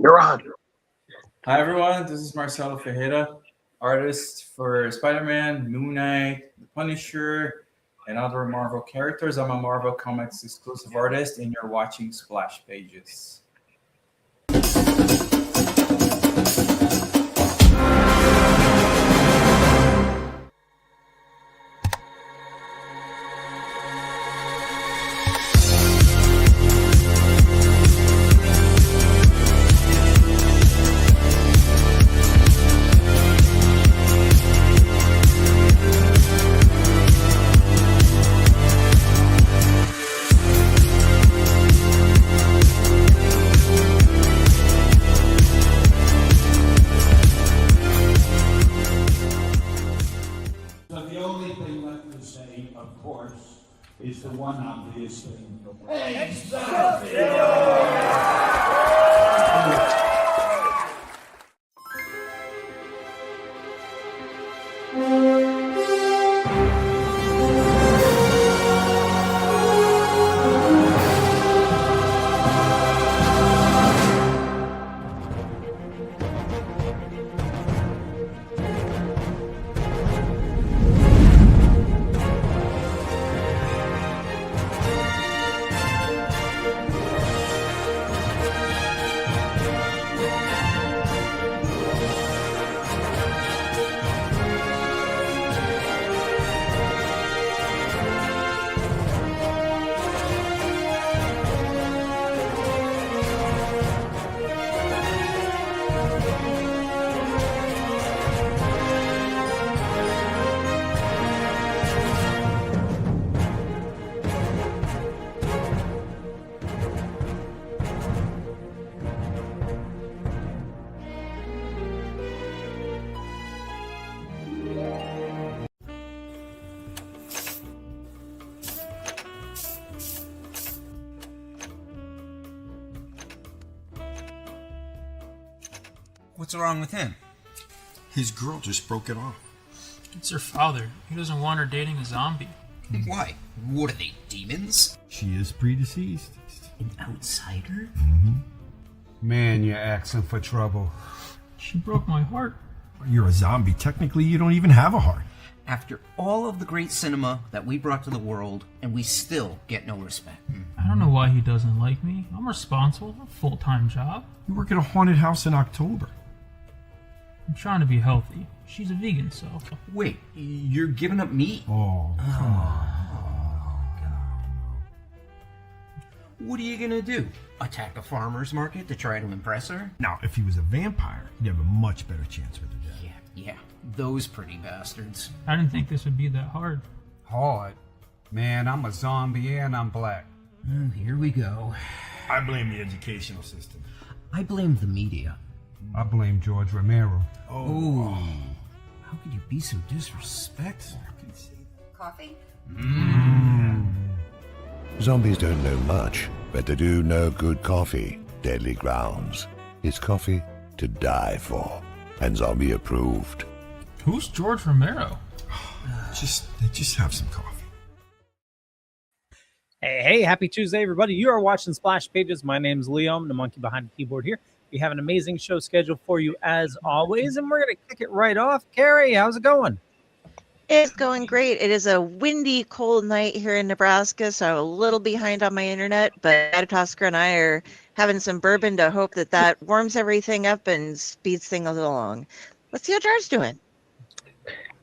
You're on. Hi everyone, this is Marcelo Ferreira, artist for Spider-Man, Moon Knight, The Punisher, and other Marvel characters. I'm a Marvel Comics exclusive artist, and you're watching Splash Pages. Is the one obvious thing. What's wrong with him? His girl just broke it off. It's her father. He doesn't want her dating a zombie. Why? What are they, demons? She is predeceased. An outsider? Mm-hmm. Man, you're asking for trouble. She broke my heart. You're a zombie. Technically, you don't even have a heart. After all of the great cinema that we brought to the world, and we still get no respect. I don't know why he doesn't like me. I'm responsible. A full-time job. You work at a haunted house in October. I'm trying to be healthy. She's a vegan, so... Wait, you're giving up meat? Oh, come on. What are you gonna do? Attack a farmer's market to try to impress her? Now, if he was a vampire, you'd have a much better chance with her death. Yeah, those pretty bastards. I didn't think this would be that hard. Hard? Man, I'm a zombie and I'm black. Well, here we go. I blame the educational system. I blame the media. I blame George Romero. Oh. How could you be so disrespectful? Coffee? Zombies don't know much, but they do know good coffee. Deadly Grounds. It's coffee to die for, and zombie approved. Who's George Romero? Just have some coffee. Hey, happy Tuesday, everybody. You are watching Splash Pages. My name's Liam, the monkey behind the keyboard here. We have an amazing show scheduled for you as always, and we're going to kick it right off. Carrie, how's it going? It's going great. It is a windy, cold night here in Nebraska, so I'm a little behind on my internet, but Tosca and I are having some bourbon to hope that warms everything up and speeds things along. Let's see how Jar's doing.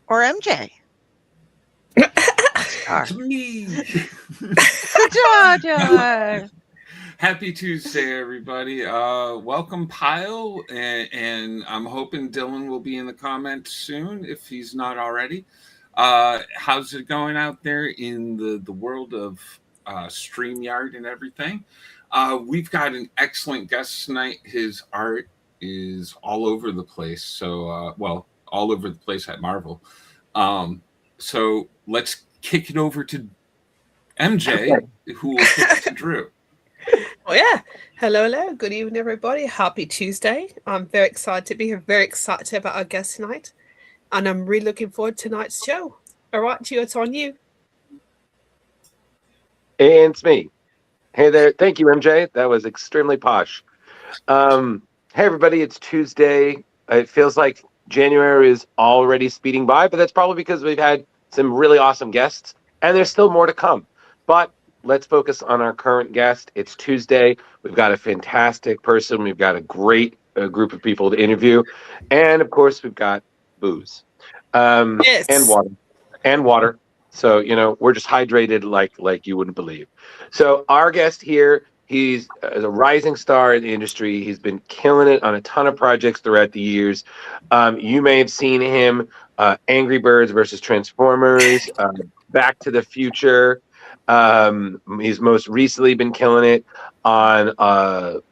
Or MJ. Me. Good job, Jar. Happy Tuesday, everybody. Welcome, Pyle, and I'm hoping Dylan will be in the comments soon if he's not already. How's it going out there in the world of StreamYard and everything? We've got an excellent guest tonight. His art is all over the place. So, all over the place at Marvel. So let's kick it over to MJ, who will kick it to Drew. Oh yeah. Hello. Good evening, everybody. Happy Tuesday. I'm very excited to be here. Very excited about our guest tonight. And I'm really looking forward to tonight's show. All right, Gio, it's on you. And it's me. Hey there. Thank you, MJ. That was extremely posh. Hey, everybody, it's Tuesday. It feels like January is already speeding by, but that's probably because we've had some really awesome guests, and there's still more to come. But let's focus on our current guest. It's Tuesday. We've got a fantastic person. We've got a great group of people to interview. And, of course, we've got booze Yes. and water. And water. So, you know, we're just hydrated like you wouldn't believe. So our guest here, he's a rising star in the industry. He's been killing it on a ton of projects throughout the years. You may have seen him Angry Birds versus Transformers, Back to the Future. He's most recently been killing it on a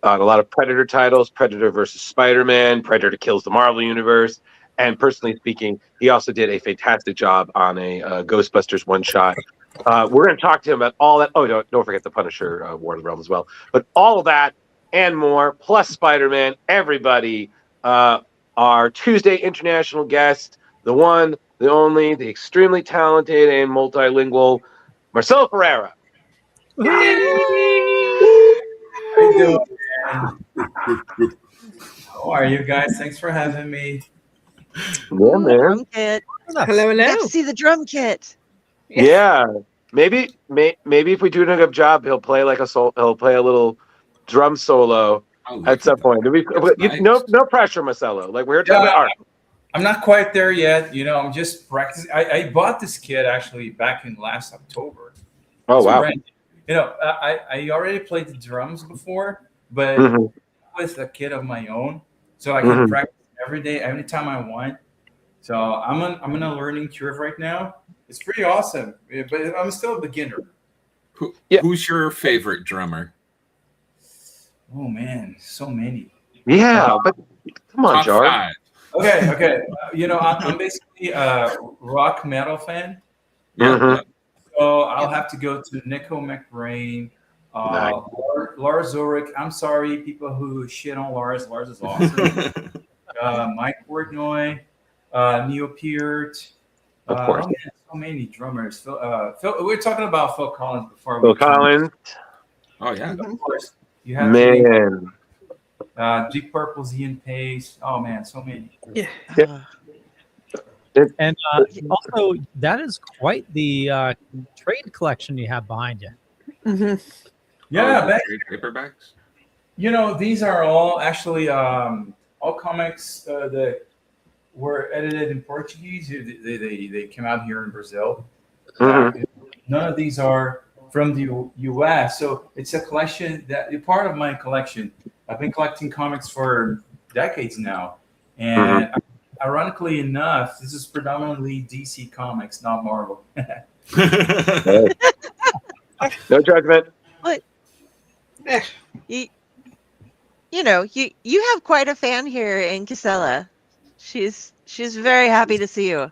lot of Predator titles, Predator versus Spider-Man, Predator Kills the Marvel Universe. And personally speaking, he also did a fantastic job on a Ghostbusters one-shot. We're going to talk to him about all that. Oh, don't forget the Punisher War of the Realm as well. But all of that and more, plus Spider-Man, everybody, our Tuesday international guest, the one, the only, the extremely talented and multilingual, Marcelo Ferreira. How you doing, man? How are you guys? Thanks for having me. Yeah, man. Drum kit. Hello, Got hello. to see the drum kit. Yeah. Maybe if we do a good job, he'll play like he'll play a little drum solo at some point. No pressure, Marcelo. Like we're talking about art. I'm not quite there yet. You know, I'm just practicing. I bought this kit actually back in last October. Oh, wow. Brand new. You know, I already played the drums before, but with a kit of my own, so I can practice every day, anytime I want. So I'm on a learning curve right now. It's pretty awesome, but I'm still a beginner. Who's your favorite drummer? Oh man, so many. Yeah, but come on, Top Jar. 5. Okay. You know, I'm basically a rock metal fan. Yeah. So I'll have to go to Nico McBrain, Lars Ulrich. I'm sorry, people who shit on Lars. Lars is awesome. Mike Portnoy, Neil Peart. Of course. Oh man, so many drummers. Phil, we were talking about Phil Collins before. Phil Collins. Oh yeah. Of course. You have Man. Deep Purple's Ian Pace. Oh man, so many. Yeah. And also, that is quite the trade collection you have behind you. Yeah, paperbacks. You know, these are all actually all comics that were edited in Portuguese. They came out here in Brazil. None of these are from the U.S. So it's a collection part of my collection. I've been collecting comics for decades now, and ironically enough, this is predominantly DC Comics, not Marvel. No judgment. But you know, you have quite a fan here in Casella. She's very happy to see you.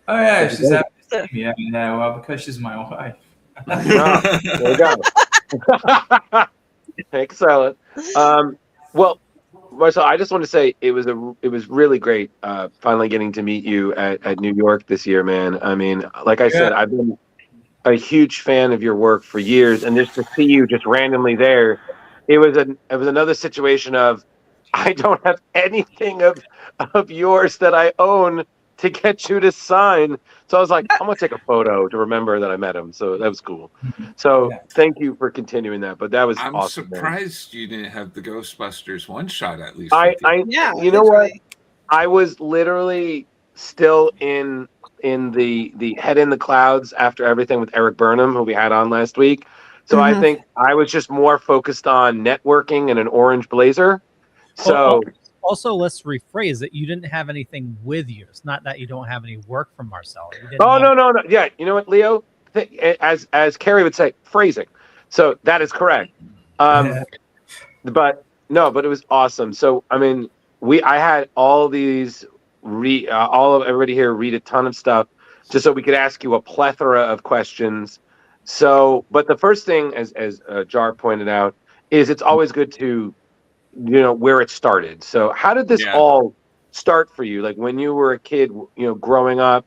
Oh yeah, she's happy to see me. Yeah, well, because she's my wife. There we go. Excellent. Well, Marcel, I just want to say it was really great finally getting to meet you at New York this year, man. I mean, like I said, I've been a huge fan of your work for years, and just to see you just randomly there, it was another situation of I don't have anything of yours that I own to get you to sign. So I was like, I'm gonna take a photo to remember that I met him. So that was cool. So thank you for continuing that. But that was I'm awesome. surprised you didn't have the Ghostbusters one shot at least. You know what? I was literally still in the head in the clouds after everything with Eric Burnham, who we had on last week. So I think I was just more focused on networking and an orange blazer. So also, let's rephrase it. You didn't have anything with you. It's not that you don't have any work from Marcelo. No. Yeah, you know what, Leo? As Carrie would say, phrasing. So that is correct. But it was awesome. So I mean, I had all these everybody here read a ton of stuff just so we could ask you a plethora of questions. So, but the first thing, as Jar pointed out, is it's always good to where it started. So how did this all start for you? Like when you were a kid, growing up,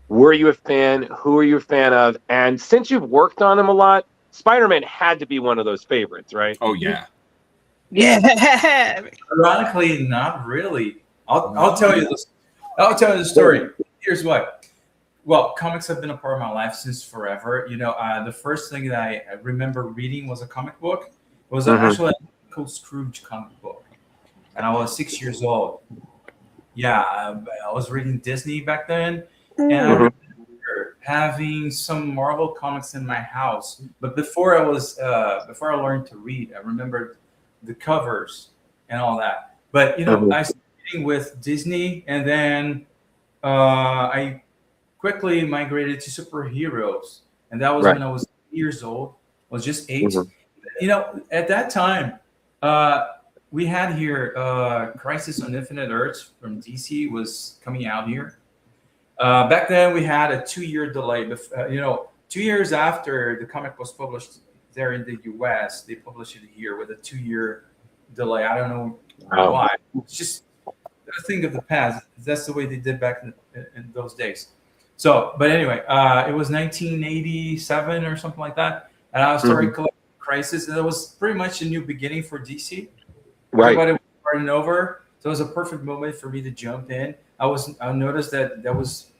were you a fan? Who were you a fan of? And since you've worked on them a lot, Spider-Man had to be one of those favorites, right? Oh yeah. Yeah. Ironically, not really. I'll tell you this. I'll tell you the story. Here's what. Well, comics have been a part of my life since forever. The first thing that I remember reading was a comic book. It was actually a Uncle Scrooge comic book, and I was 6 years old. Yeah, I was reading Disney back then, and I remember having some Marvel comics in my house. But before I learned to read, I remembered the covers and all that. But I started reading with Disney, and then I quickly migrated to superheroes, and that was when I was 8 years old. I was just 8. At that time, we had here Crisis on Infinite Earths from DC was coming out here. Back then, we had a 2-year delay. 2 years after the comic was published there in the US, they published it here with a 2-year delay. I don't know why. It's just a thing of the past. That's the way they did back in those days. So, but anyway, it was 1987 or something like that, and I started collecting Crisis, and it was pretty much a new beginning for DC. Right. Everybody was starting over, so it was a perfect moment for me to jump in. I noticed that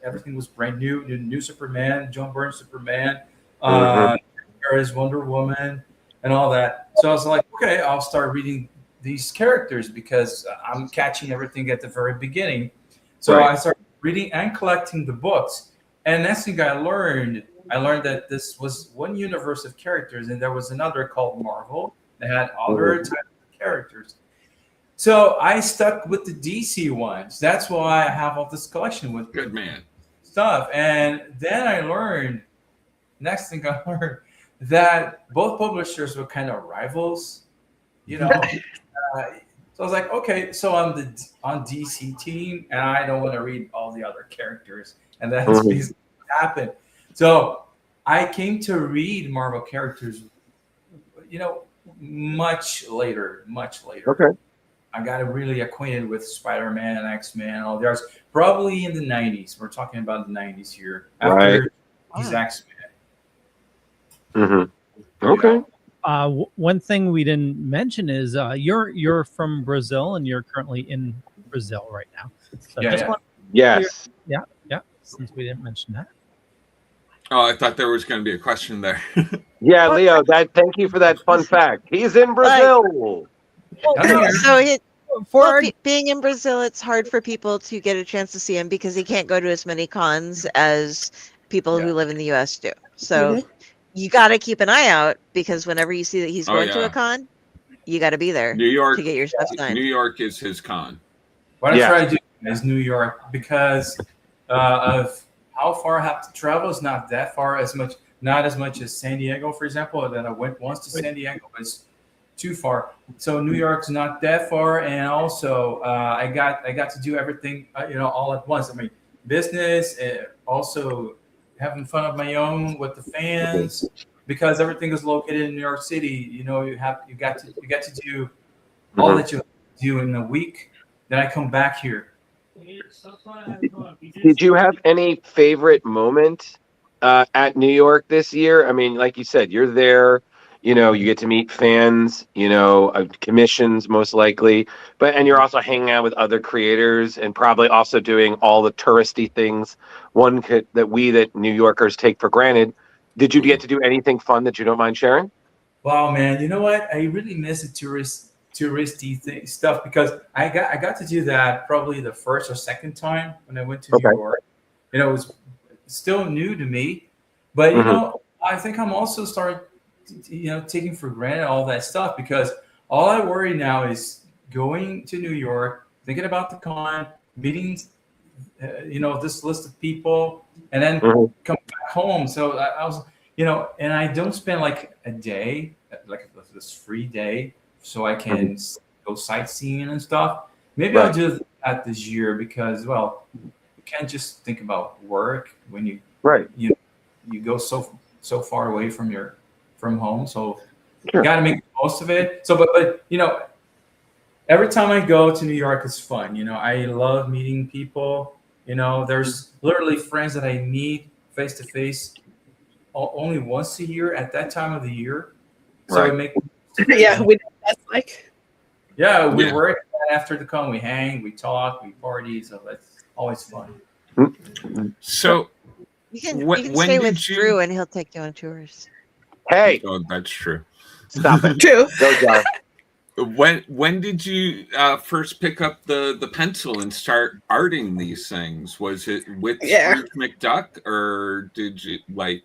everything was brand new. New Superman, John Byrne Superman, Ferreira's Wonder Woman, and all that. So I was like, okay, I'll start reading these characters because I'm catching everything at the very beginning. So I started reading and collecting the books. And next thing I learned that this was one universe of characters, and there was another called Marvel that had other types of characters. So I stuck with the DC ones. That's why I have all this collection with good man stuff. And then I learned that both publishers were kind of rivals, So I was like, okay, so I'm on DC team, and I don't want to read all the other characters, and that's basically what happened. So I came to read Marvel characters, much later. Okay. I got really acquainted with Spider-Man and X-Men, all the others, probably in the 90s. We're talking about the 90s here. After these X-Men. Okay. One thing we didn't mention is you're from Brazil, and you're currently in Brazil right now. So Yes. Yeah. Since we didn't mention that. Oh, I thought there was going to be a question there. Yeah, Leo. Thank you for that fun fact. He's in Brazil. Being in Brazil, it's hard for people to get a chance to see him because he can't go to as many cons as people who live in the US do. So you got to keep an eye out, because whenever you see that he's going to a con, you got to be there. New York to get your stuff signed. New York is his con. What I try to do is New York, because of how far I have to travel. Is not that far, not as much as San Diego, for example. That I went once to San Diego, but it's too far. So New York's not that far, and also I got to do everything all at once. I mean, business, also having fun of my own with the fans, because everything is located in New York City. You got to do all that you do in a week. Then I come back here. Did you have any favorite moment at New York this year? I mean, like you said, you're there. You get to meet fans, commissions most likely, and you're also hanging out with other creators and probably also doing all the touristy things that New Yorkers take for granted. Did you get to do anything fun that you don't mind sharing? Wow, man! You know what? I really miss the touristy stuff, because I got to do that probably the first or second time when I went to New York. It was still new to me, but I think I'm also starting taking for granted all that stuff, because all I worry now is going to New York, thinking about the con, meeting, this list of people, and then come back home. So I was, and I don't spend like a day, like this free day, so I can go sightseeing and stuff. Maybe I'll do that this year, because, well, you can't just think about work when you go so far away from home, so you got to make the most of it. So, but every time I go to New York, it's fun. I love meeting people. There's literally friends that I meet face to face only once a year at that time of the year. So I make we know that's like. Yeah, we Yeah. work after the con. We hang, we talk, we party. So that's always fun. So You can when stay with did you? Drew and he'll take you on tours. Hey, Oh, that's true. stop it. True. Go, Jar. When did you first pick up the pencil and start arting these things? Was it with Yeah. Scrooge McDuck, or did you like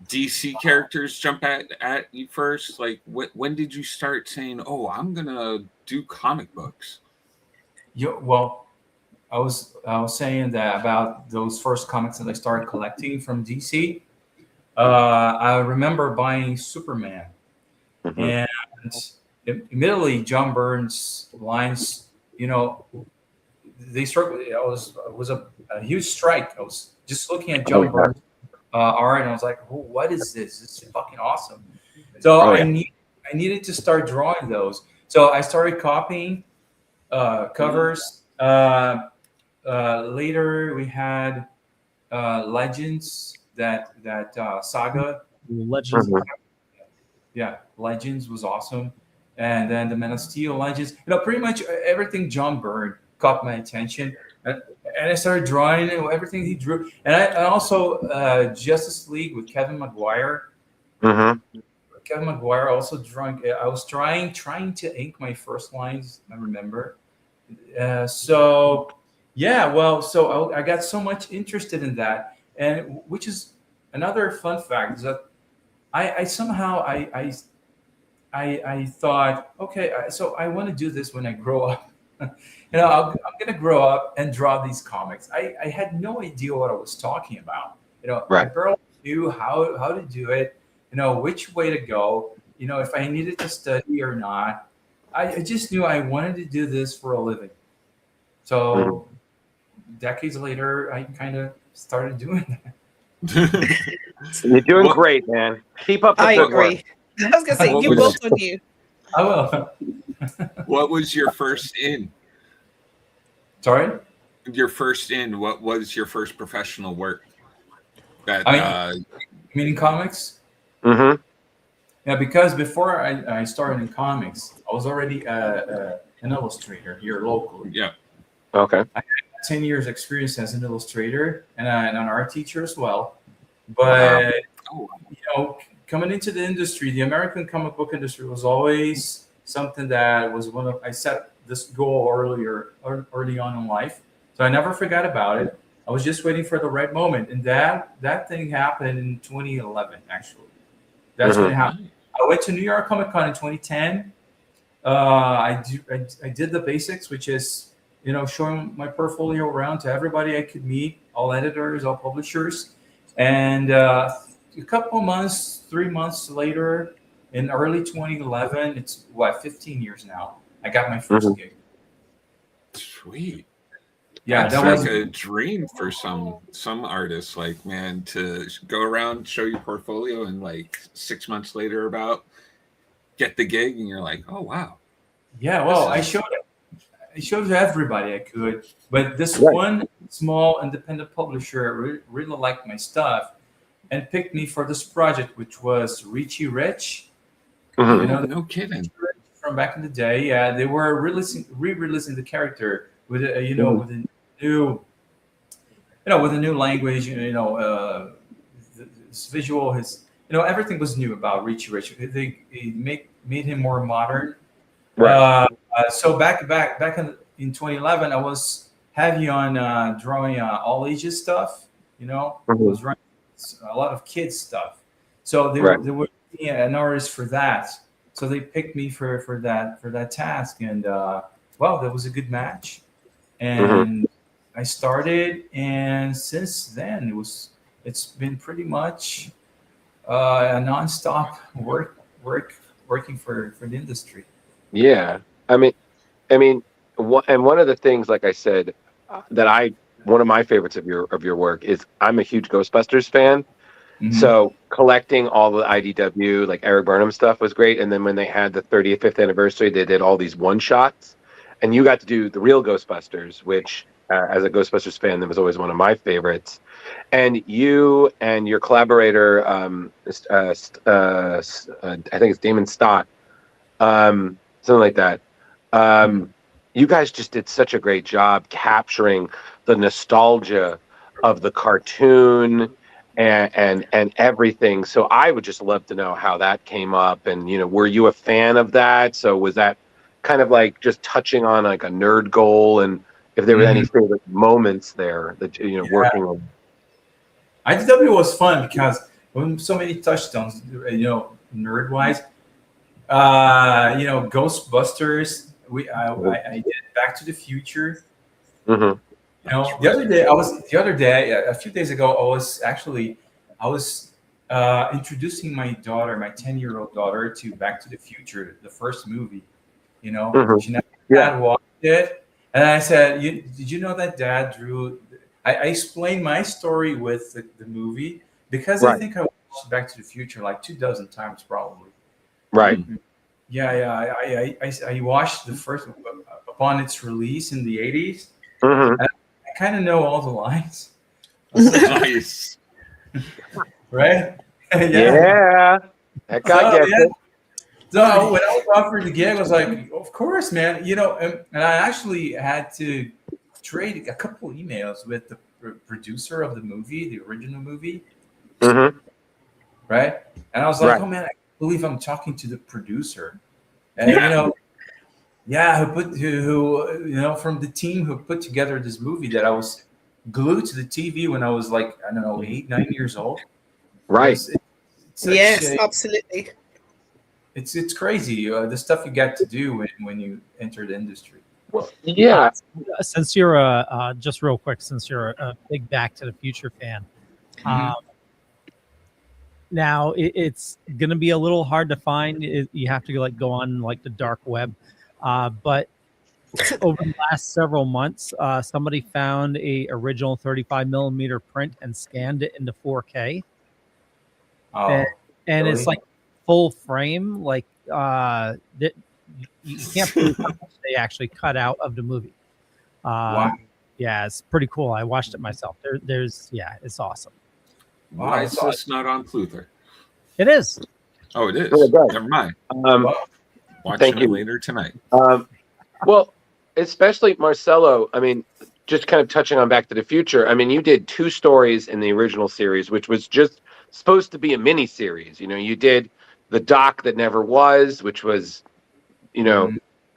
DC characters jump at you first? Like when did you start saying, "Oh, I'm gonna do comic books"? Well, I was saying that about those first comics that I started collecting from DC. I remember buying Superman, and immediately John Byrne's lines, they struck. It was a huge strike. I was just looking at John Byrne's art, and I was like, oh, "What is this? This is fucking awesome!" So I needed to start drawing those. So I started copying covers. Later, we had Legends, that saga. Legends. Yeah, Legends was awesome. And then the Man of Steel Legends. Pretty much everything John Byrne caught my attention. And I started drawing everything he drew. And I also Justice League with Kevin Maguire. Kevin Maguire also drawing. I was trying to ink my first lines, I remember. So I got so much interested in that, and which is another fun fact is that I somehow I thought, okay, so I want to do this when I grow up. I'm gonna grow up and draw these comics. I had no idea what I was talking about. I barely knew how to do it. Which way to go. If I needed to study or not. I just knew I wanted to do this for a living. So decades later, I kind of started doing that. You're doing great, man. Keep up the I good agree. work. I was gonna say you both on you. I will. What was your first in? Sorry? Your first in. What was your first professional work? That meaning comics? Mm-hmm. Yeah, because before I started in comics, I was already an illustrator here locally. Yeah. Okay. I had 10 years experience as an illustrator and an art teacher as well. But coming into the industry, the American comic book industry was always something that was I set this goal early on in life. So I never forgot about it. I was just waiting for the right moment. And that thing happened in 2011, actually. That's when it happened. I went to New York Comic Con in 2010. I did the basics, which is, showing my portfolio around to everybody I could meet, all editors, all publishers. And a couple months, 3 months later, in early 2011, it's 15 years now, I got my first gig. Sweet. Yeah, that was like a dream for some artists. Like, man, to go around, show your portfolio, and like 6 months later, get the gig, and you're like, oh wow. Yeah, well, I showed to everybody I could, but this one small independent publisher really liked my stuff and picked me for this project, which was Richie Rich. No kidding. From back in the day, yeah, they were re-releasing the character with with a new language, his visual, everything was new about Richie Rich. They made him more modern. Right. So back in 2011, I was heavy on drawing all ages stuff. I was running a lot of kids stuff. So they were looking at an artist for that. So they picked me for that task, and that was a good match. And I started, and since then it's been pretty much a nonstop working for the industry. Yeah, I mean, and one of the things, like I said, one of my favorites of your work is I'm a huge Ghostbusters fan. Mm-hmm. So collecting all the IDW, like Eric Burnham stuff was great. And then when they had the 35th anniversary, they did all these one shots, and you got to do the real Ghostbusters, which as a Ghostbusters fan, that was always one of my favorites. And you and your collaborator, I think it's Damon Stott, something like that. You guys just did such a great job capturing the nostalgia of the cartoon and everything. So I would just love to know how that came up, and were you a fan of that? So was that kind of like just touching on like a nerd goal, and if there were any favorite moments there that working on? IDW was fun because so many touchdowns, nerd wise. Ghostbusters. I did Back to the Future. Mm-hmm. A few days ago, I was introducing my daughter, my 10-year-old daughter, to Back to the Future, the first movie. She never had watched it, and I said, "Did you know that Dad drew?" I explained my story with the movie because I think I watched Back to the Future like 24 times probably. Right. Yeah. I watched the first upon its release in the 80s. Mm-hmm. I kind of know all the lines. Nice. Right? Yeah. That guy gets it. So when I was offered the gig, I was like, of course, man. And I actually had to trade a couple emails with the producer of the movie, the original movie. Mm-hmm. Right? And I was like, oh, man, I can't believe I'm talking to the producer. And, who from the team who put together this movie that I was glued to the TV when I was like, I don't know, 8, 9 years old. Right. Yes, absolutely. It's crazy the stuff you get to do when you enter the industry. Well, yeah. Since you're just real quick, since you're a big Back to the Future fan, now it's going to be a little hard to find. You have to go on like the dark web, but over the last several months, somebody found a original 35 millimeter print and scanned it into 4K. Oh, and really? It's like full frame. Like you can't believe how much they actually cut out of the movie. Wow. Yeah, it's pretty cool. I watched it myself. It's awesome. Why is this not on Pluther? It is. Oh, it is. Never mind. Watching it later tonight. Well, especially Marcelo. I mean, just kind of touching on Back to the Future. I mean, you did 2 stories in the original series, which was just supposed to be a mini series. You did The Doc That Never Was, which was,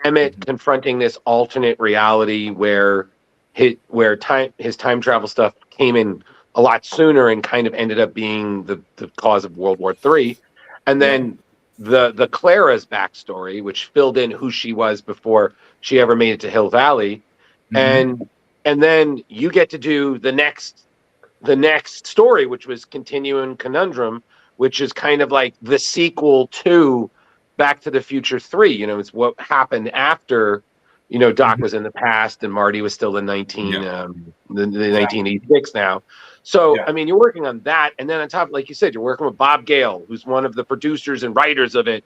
Emmett confronting this alternate reality where his time travel stuff came in a lot sooner and kind of ended up being the cause of World War III. And then the Clara's backstory, which filled in who she was before she ever made it to Hill Valley. And then you get to do the next story, which was Continuum Conundrum, which is kind of like the sequel to Back to the Future 3. It's what happened after, Doc was in the past and Marty was still in 1986 now. So, I mean, you're working on that. And then on top, like you said, you're working with Bob Gale, who's one of the producers and writers of it.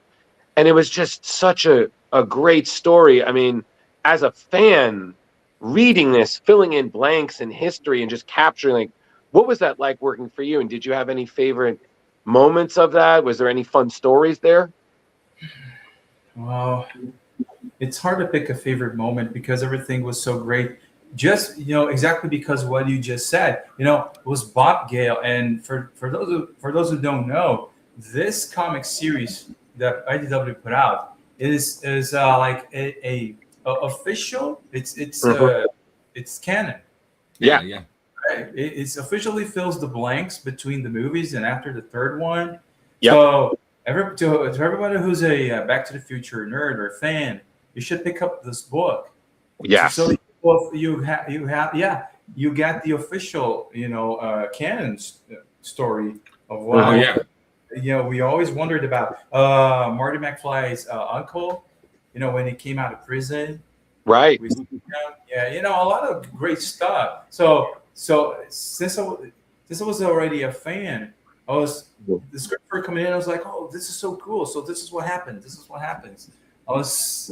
And it was just such a great story. I mean, as a fan, reading this, filling in blanks in history and just capturing, what was that like working for you? And did you have any favorite moments of that? Was there any fun stories there? Well, it's hard to pick a favorite moment because everything was so great. Just exactly because what you just said, it was Bob Gale, and for those who don't know, this comic series that IDW put out is like a official. It's canon. Yeah. Right? It's officially fills the blanks between the movies and after the third one. Yep. So to everybody who's a Back to the Future nerd or fan, you should pick up this book. Yeah. So you get the official canon story of what we always wondered about Marty McFly's uncle, when he came out of prison, right? A lot of great stuff. So since I was already a fan, the script for coming in, I was like, oh, this is so cool. So this is what happened. This is what happens. It was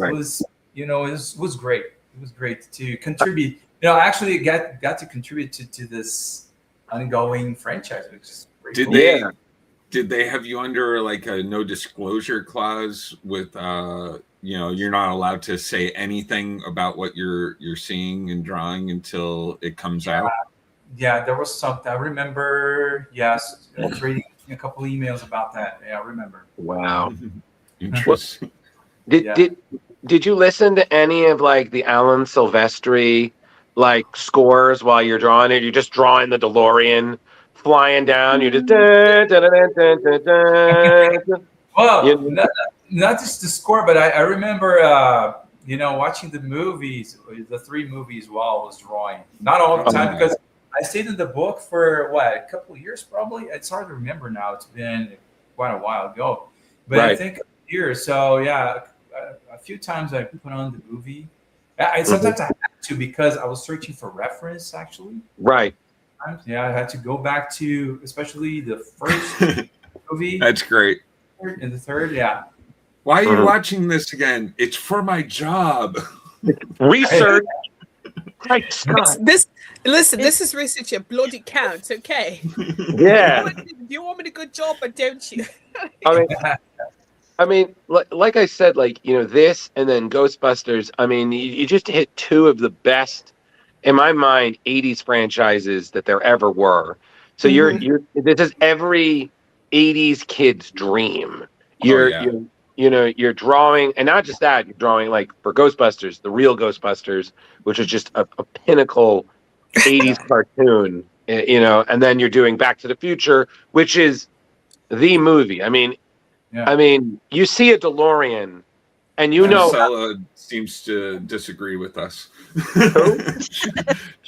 great. It was great to contribute. I actually got to contribute to this ongoing franchise, which is pretty cool. Did they have you under like a no disclosure clause with you're not allowed to say anything about what you're seeing and drawing until it comes out. Yeah, there was something I remember. Yes, I was reading a couple emails about that. Yeah, I remember. Wow. Interesting. Did you listen to any of like the Alan Silvestri like scores while you're drawing it? You're just drawing the DeLorean flying down. You just well, not just the score, but I remember watching the movies, the 3 movies while I was drawing. Not all the time because I stayed in the book for a couple of years probably. It's hard to remember now. It's been quite a while ago, but I think a year. So yeah, a few times I put on the movie. Sometimes I had to because I was searching for reference actually. Right. Yeah, I had to go back to especially the first movie. That's great. And the third, yeah. Why are you watching this again? It's for my job. Research. This is research at bloody counts, okay? Yeah. You want me to good job, but don't you? I mean, like I said, this and then Ghostbusters. I mean, you just hit 2 of the best, in my mind, 80s franchises that there ever were. So this is every 80s kid's dream. You're drawing, and not just that, you're drawing like for Ghostbusters, the real Ghostbusters, which is just a pinnacle 80s cartoon, and then you're doing Back to the Future, which is the movie. I mean, you see a DeLorean, and Marcelo seems to disagree with us.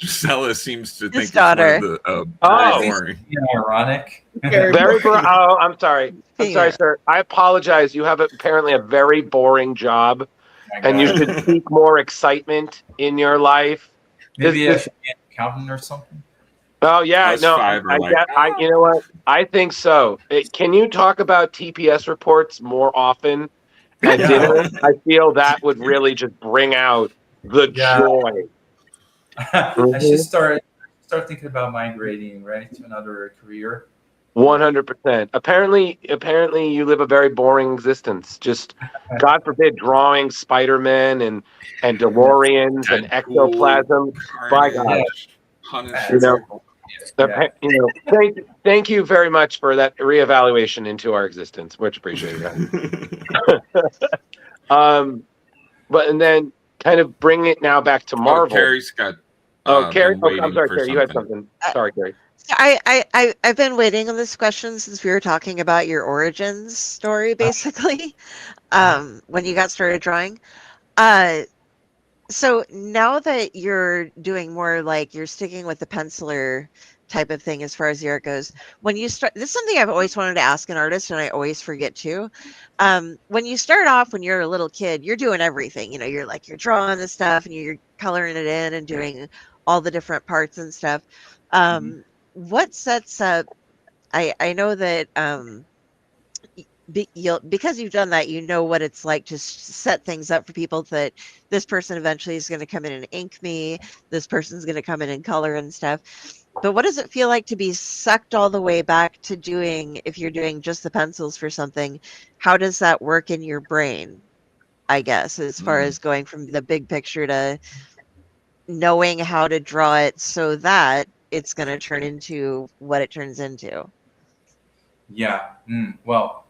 Marcelo seems to think it's one of the boring. Ironic. I'm sorry. I'm sorry, sir. I apologize. You have apparently a very boring job, and you should seek more excitement in your life. Maybe I should be an accountant or something. Oh yeah, you know what? I think so. Can you talk about TPS reports more often at dinner? I feel that would really just bring out the joy. I should start thinking about migrating to another career. 100%. Apparently, you live a very boring existence. Just God forbid, drawing Spider-Man and DeLoreans Deadpool, and ectoplasm. By God, thank you very much for that reevaluation into our existence. Much appreciated. And then kind of bring it now back to Marvel. Carrie's got. Carrie. I'm sorry, Carrie. You had something. Sorry, Carrie. I've been waiting on this question since we were talking about your origins story, basically, when you got started drawing. So now that you're doing more like you're sticking with the penciler type of thing as far as the art goes, when you start, this is something I've always wanted to ask an artist, and I always forget to. When you start off, when you're a little kid, you're doing everything. You're drawing the stuff and you're coloring it in and doing all the different parts and stuff. What sets up? I know that because you've done that, you know what it's like to set things up for people. That this person eventually is going to come in and ink me. This person's going to come in and color and stuff. But what does it feel like to be sucked all the way back to doing? If you're doing just the pencils for something, how does that work in your brain? I guess as far as going from the big picture to knowing how to draw it so that it's going to turn into what it turns into. Yeah. Well,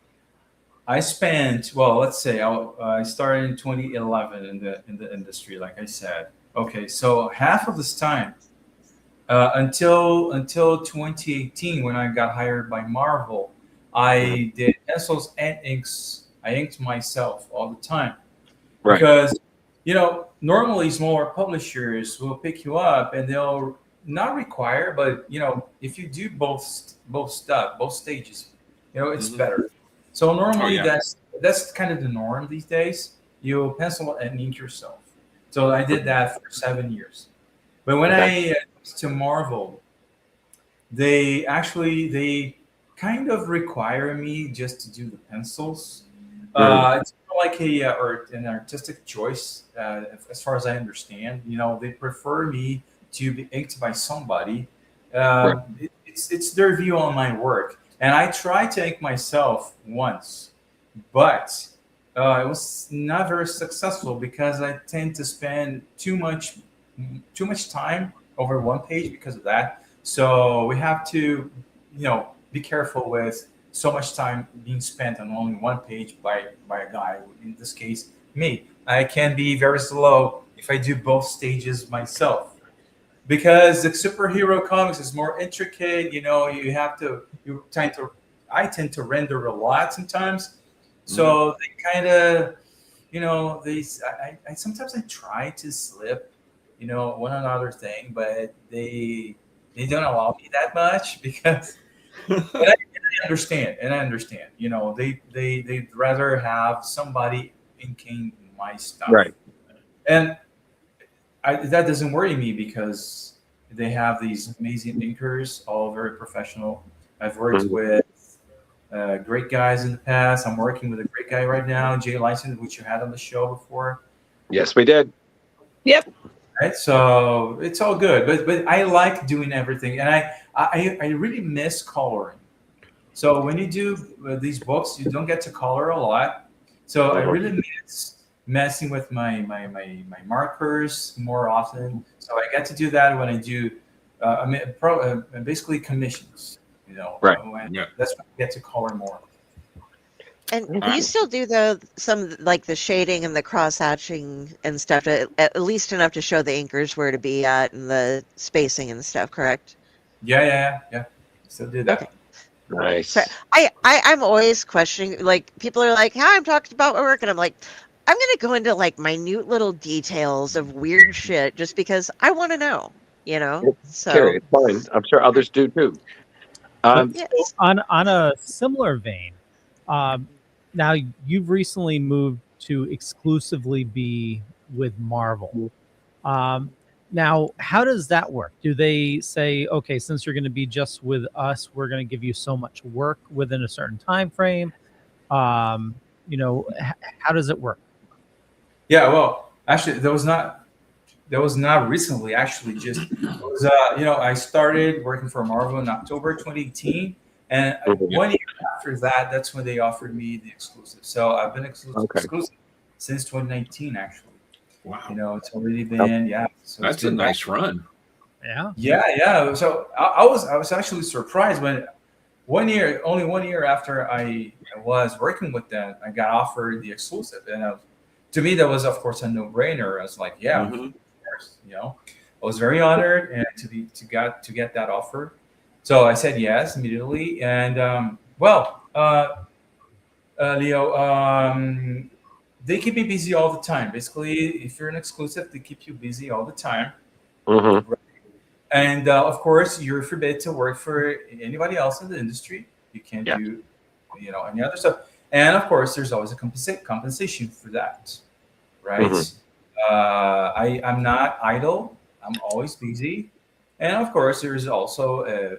I spent, let's say I started in 2011 in the industry, like I said. Okay, so half of this time, until 2018, when I got hired by Marvel, I did pencils and inks. I inked myself all the time. Right. Because, normally smaller publishers will pick you up and they'll not require, but if you do both stages, it's better. So normally that's kind of the norm these days. You pencil and ink yourself. So I did that for 7 years. But when I to Marvel, they kind of require me just to do the pencils. It's more like an artistic choice, as far as I understand. They prefer me to be inked by somebody. It's their view on my work, and I tried to ink myself once, but it was not very successful because I tend to spend too much time over one page because of that. So we have to, be careful with so much time being spent on only one page by a guy. In this case, me. I can be very slow if I do both stages myself. Because the superhero comics is more intricate, you have to you tend to I tend to render a lot sometimes. So they kind of, these I sometimes I try to slip, one another thing, but they don't allow me that much because and I understand, they'd rather have somebody inking my stuff, Right. and that doesn't worry me because they have these amazing inkers, all very professional. I've worked with great guys in the past. I'm working with a great guy right now, Jay Lyson, which you had on the show before. Yes, we did. Yep. Right, so it's all good, but I like doing everything, and I really miss coloring. So when you do these books, you don't get to color a lot. So I really miss messing with my markers more often. So I get to do that when I do basically commissions. Right. That's when I get to color more. And you still do some like the shading and the cross hatching and stuff, at least enough to show the inkers where to be at and the spacing and stuff, correct? Yeah. Still do that. Okay. Nice. So I'm always questioning, like, people are like, "Hi, I'm talking about my work," and I'm like, I'm gonna go into like minute little details of weird shit just because I want to know, So Sure, it's fine. I'm sure others do too. yes. On a similar vein, now you've recently moved to exclusively be with Marvel. Now, how does that work? Do they say, okay, since you're going to be just with us, we're going to give you so much work within a certain time frame? How does it work? Yeah, well, actually, that was not recently. Actually, just it was, I started working for Marvel in October 2018, and 1 year after that, that's when they offered me the exclusive. So I've been exclusive since 2019, actually. Wow. It's already been So that's a nice run. Yeah. So I was actually surprised when only 1 year after I was working with them, I got offered the exclusive, and to me that was of course a no-brainer. I was like, of course, I was very honored and to get that offer. So I said yes immediately, and Leo, they keep me busy all the time. Basically, if you're an exclusive, they keep you busy all the time. And of course, you're forbid to work for anybody else in the industry. You can't do, any other stuff. And of course, there's always a compensation for that, right? I'm not idle. I'm always busy. And of course, there's also a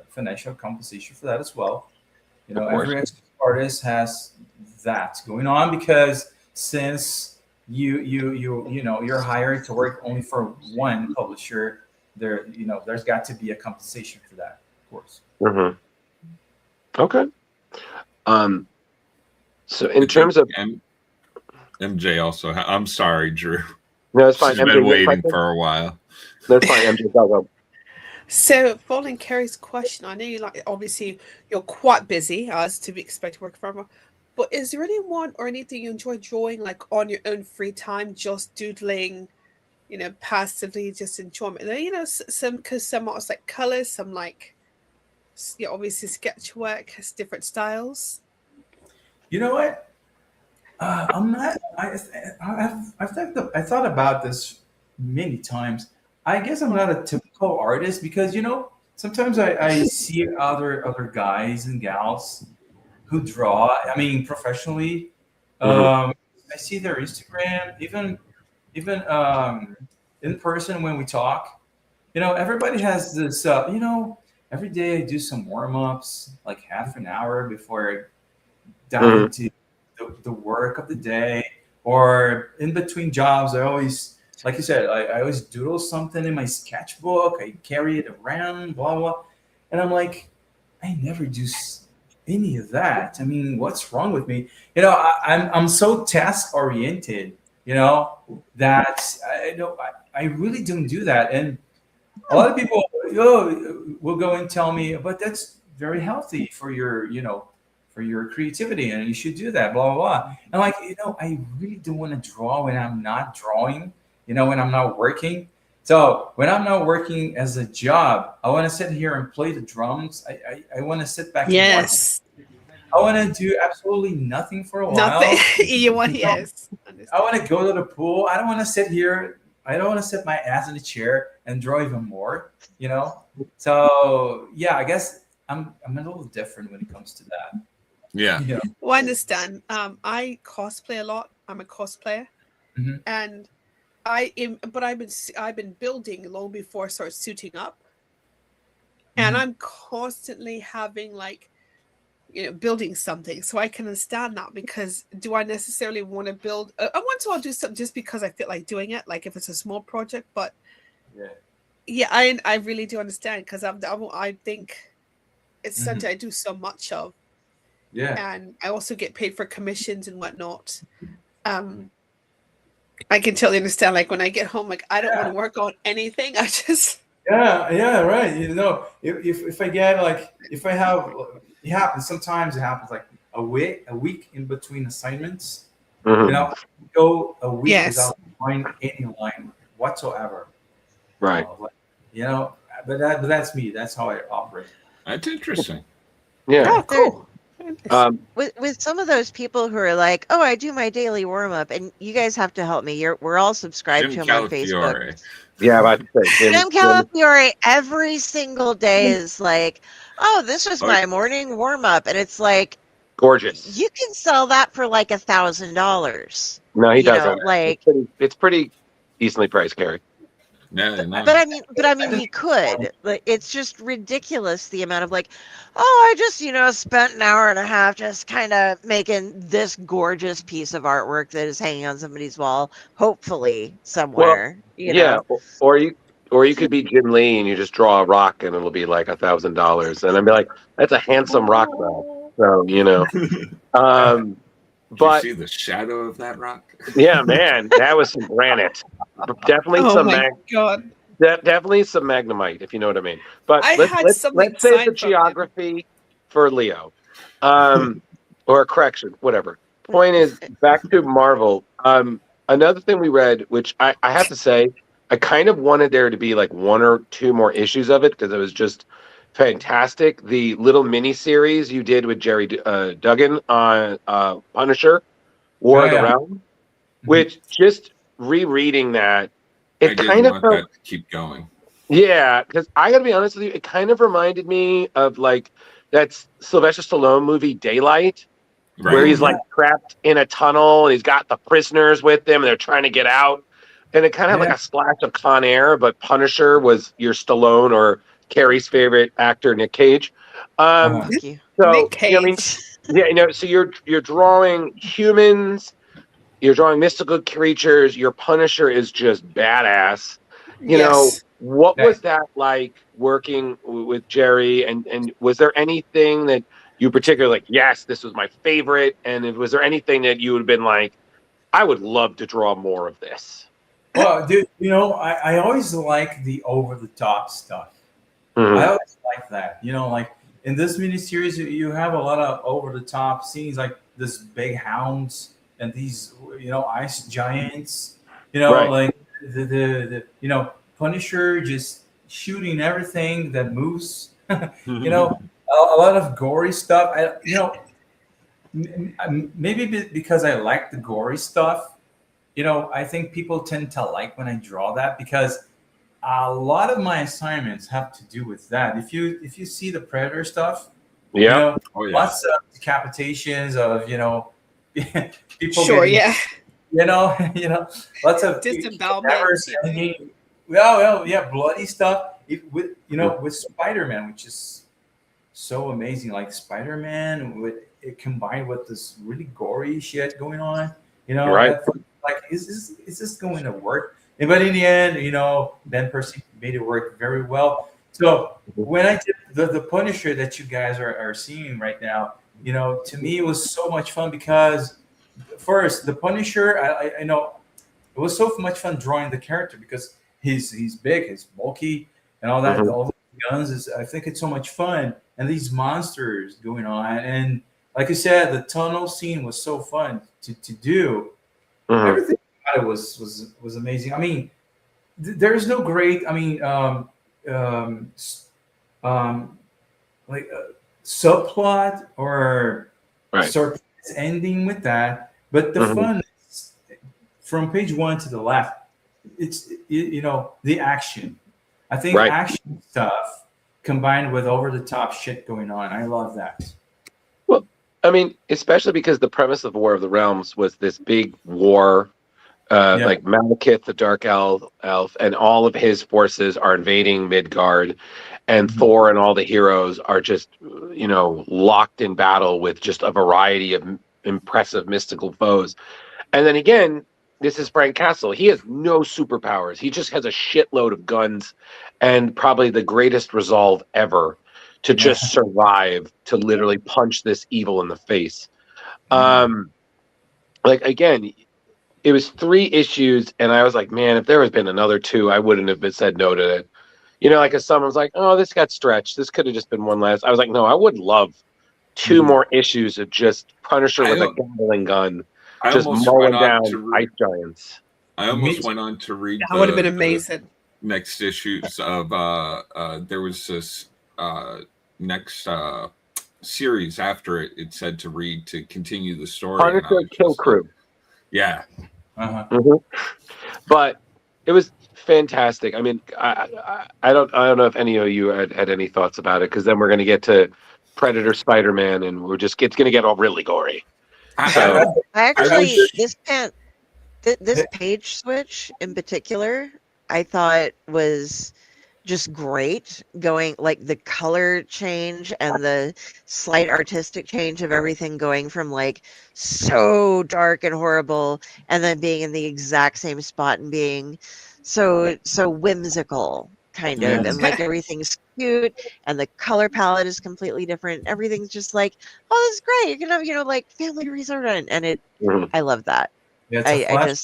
financial compensation for that as well. Every artist has that going on because since you're hired to work only for one publisher, there's got to be a compensation for that, of course. Okay. So in terms of MJ also, I'm sorry, Drew. No, it's fine. She's been waiting for a while. That's fine. MJ, go. So, following Kerry's question, I know obviously you're quite busy, as to be expected working from. But is there anyone or anything you enjoy drawing, like on your own free time, just doodling, passively, just enjoyment? Because some artists like colors, some like, obviously sketch work has different styles. You know what? I'm not. I thought about this many times. I guess I'm not a typical artist because sometimes I see other guys and gals who draw. I mean, professionally. I see their Instagram, even in person when we talk. Everybody has this. Every day I do some warm ups, like half an hour before I dive into the work of the day, or in between jobs. I always, like you said, I always doodle something in my sketchbook. I carry it around, blah blah, and I'm like, I never do any of that. I mean, what's wrong with me? You know, I'm so task oriented. You know that I really don't do that, and a lot of people will go and tell me, but that's very healthy for your for your creativity, and you should do that. Blah blah blah. And like I really don't want to draw when I'm not drawing. When I'm not working. So when I'm not working as a job, I want to sit here and play the drums. I want to sit back. Yes. And I want to do absolutely nothing for a while. Nothing. You want yes. I want to go to the pool. I don't want to sit here. I don't want to sit my ass in a chair and draw even more. So yeah, I guess I'm a little different when it comes to that. Yeah. Well, I understand. I cosplay a lot. I'm a cosplayer, and I've been building long before I started suiting up, and I'm constantly having building something. So I can understand that, because do I necessarily want to build? I want to do something just because I feel like doing it, like if it's a small project. But yeah, I really do understand, because I think it's something I do so much of. Yeah, and I also get paid for commissions and whatnot. I can totally understand. Like when I get home, like I don't want to work on anything. I just yeah, right. If I get if I have, it happens sometimes. It happens like a week in between assignments. Go a week without drawing any line whatsoever. Right. But that's me. That's how I operate. That's interesting. Yeah. Oh, cool. With some of those people who are like, oh, I do my daily warm up, and you guys have to help me. We're all subscribed to him on Facebook. Yeah, about to say Jim Calafiore every single day is like, oh, this was my morning warm up, and it's like gorgeous. You can sell that for like $1,000. No, he doesn't. It's pretty decently priced, Carrie. No. But I mean, he could. Like, it's just ridiculous the amount of I just spent an hour and a half just kind of making this gorgeous piece of artwork that is hanging on somebody's wall, hopefully somewhere. Well, or you could be Jim Lee and you just draw a rock and it'll be like $1,000, and I'd be like, that's a handsome rock though. So Did you see the shadow of that rock? Yeah, man, that was some granite. Definitely God. Definitely some magnemite, if you know what I mean. But let's save the geography for Leo, or correction, whatever. Point is, back to Marvel. Another thing we read, which I have to say, I kind of wanted there to be like one or two more issues of it because it was just fantastic. The little mini series you did with Jerry Duggan on Punisher, War of the Realm, which just rereading that, it kind of felt that to keep going. Yeah, because I got to be honest with you, it kind of reminded me of like that Sylvester Stallone movie Daylight, where he's like trapped in a tunnel and he's got the prisoners with him and they're trying to get out. And it kind of had like a splash of Con Air, but Punisher was your Stallone or Carrie's favorite actor, Nick Cage. Thank you. So, Nick Cage. So you're drawing humans, you're drawing mystical creatures. Your Punisher is just badass. What was that like working with Jerry? And was there anything that you particularly yes, this was my favorite? And was there anything that you would have been like, I would love to draw more of this? Well, dude, I always like the over-the-top stuff. I always like that. Like in this miniseries, you have a lot of over-the-top scenes, like this big hounds and these, ice giants. Like the Punisher just shooting everything that moves. A lot of gory stuff. Maybe because I like the gory stuff. I think people tend to like when I draw that because a lot of my assignments have to do with that. If you see the Predator stuff, lots of decapitations of people. Sure, lots of disembowelments. Bloody stuff. With Spider-Man, which is so amazing. Like Spider-Man, with it combined with this really gory shit going on. Right. Like, is this going to work? But in the end, Ben Percy made it work very well. So when I did the Punisher that you guys are seeing right now, to me it was so much fun because first the Punisher, I know it was so much fun drawing the character because he's big, he's bulky, and all that. All the guns is, I think it's so much fun, and these monsters going on, and like you said, the tunnel scene was so fun to do. Everything about it was amazing. I mean, there's no great. I mean, like a subplot or surprise ending with that, but the fun is, from page 1 to the left, it's the action. I think action stuff combined with over the top shit going on. I love that. Well, I mean, especially because the premise of War of the Realms was this big war. Like Malekith, the Dark Elf, and all of his forces are invading Midgard, and Thor and all the heroes are just, locked in battle with just a variety of impressive mystical foes. And then again, this is Frank Castle. He has no superpowers. He just has a shitload of guns and probably the greatest resolve ever to just survive, to literally punch this evil in the face. Like, again, it was 3 issues, and I was like, man, if there had been another 2, I wouldn't have said no to it. Like if someone was like, oh, this got stretched, this could have just been one last. I was like, no, I would love 2 more issues of just Punisher with a Gatling gun, just mowing down ice giants. I almost went on to read. That would have been amazing. Next issues of there was this next series after it said to read to continue the story. Punisher Kill Crew. Yeah. But it was fantastic. I mean, I don't know if any of you had any thoughts about it, because then we're going to get to Predator, Spider-Man, and it's going to get all really gory. So, this page switch in particular, I thought was just great, going like the color change and the slight artistic change of everything, going from like so dark and horrible and then being in the exact same spot and being so whimsical kind of, and like everything's cute and the color palette is completely different. Everything's just like, oh, this is great. You can have, like family resort, and it I love that. It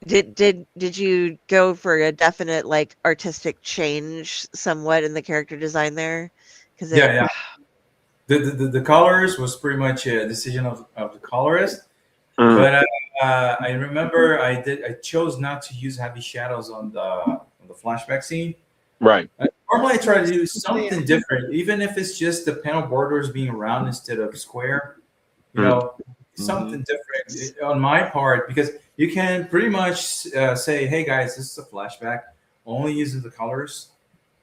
Did you go for a definite like artistic change somewhat in the character design there? Because the colors was pretty much a decision of the colorist, but I remember I chose not to use heavy shadows on the flashback scene. Right. Normally I try to do something different, even if it's just the panel borders being round instead of square. Something different on my part, because you can pretty much say, hey guys, this is a flashback, only using the colors.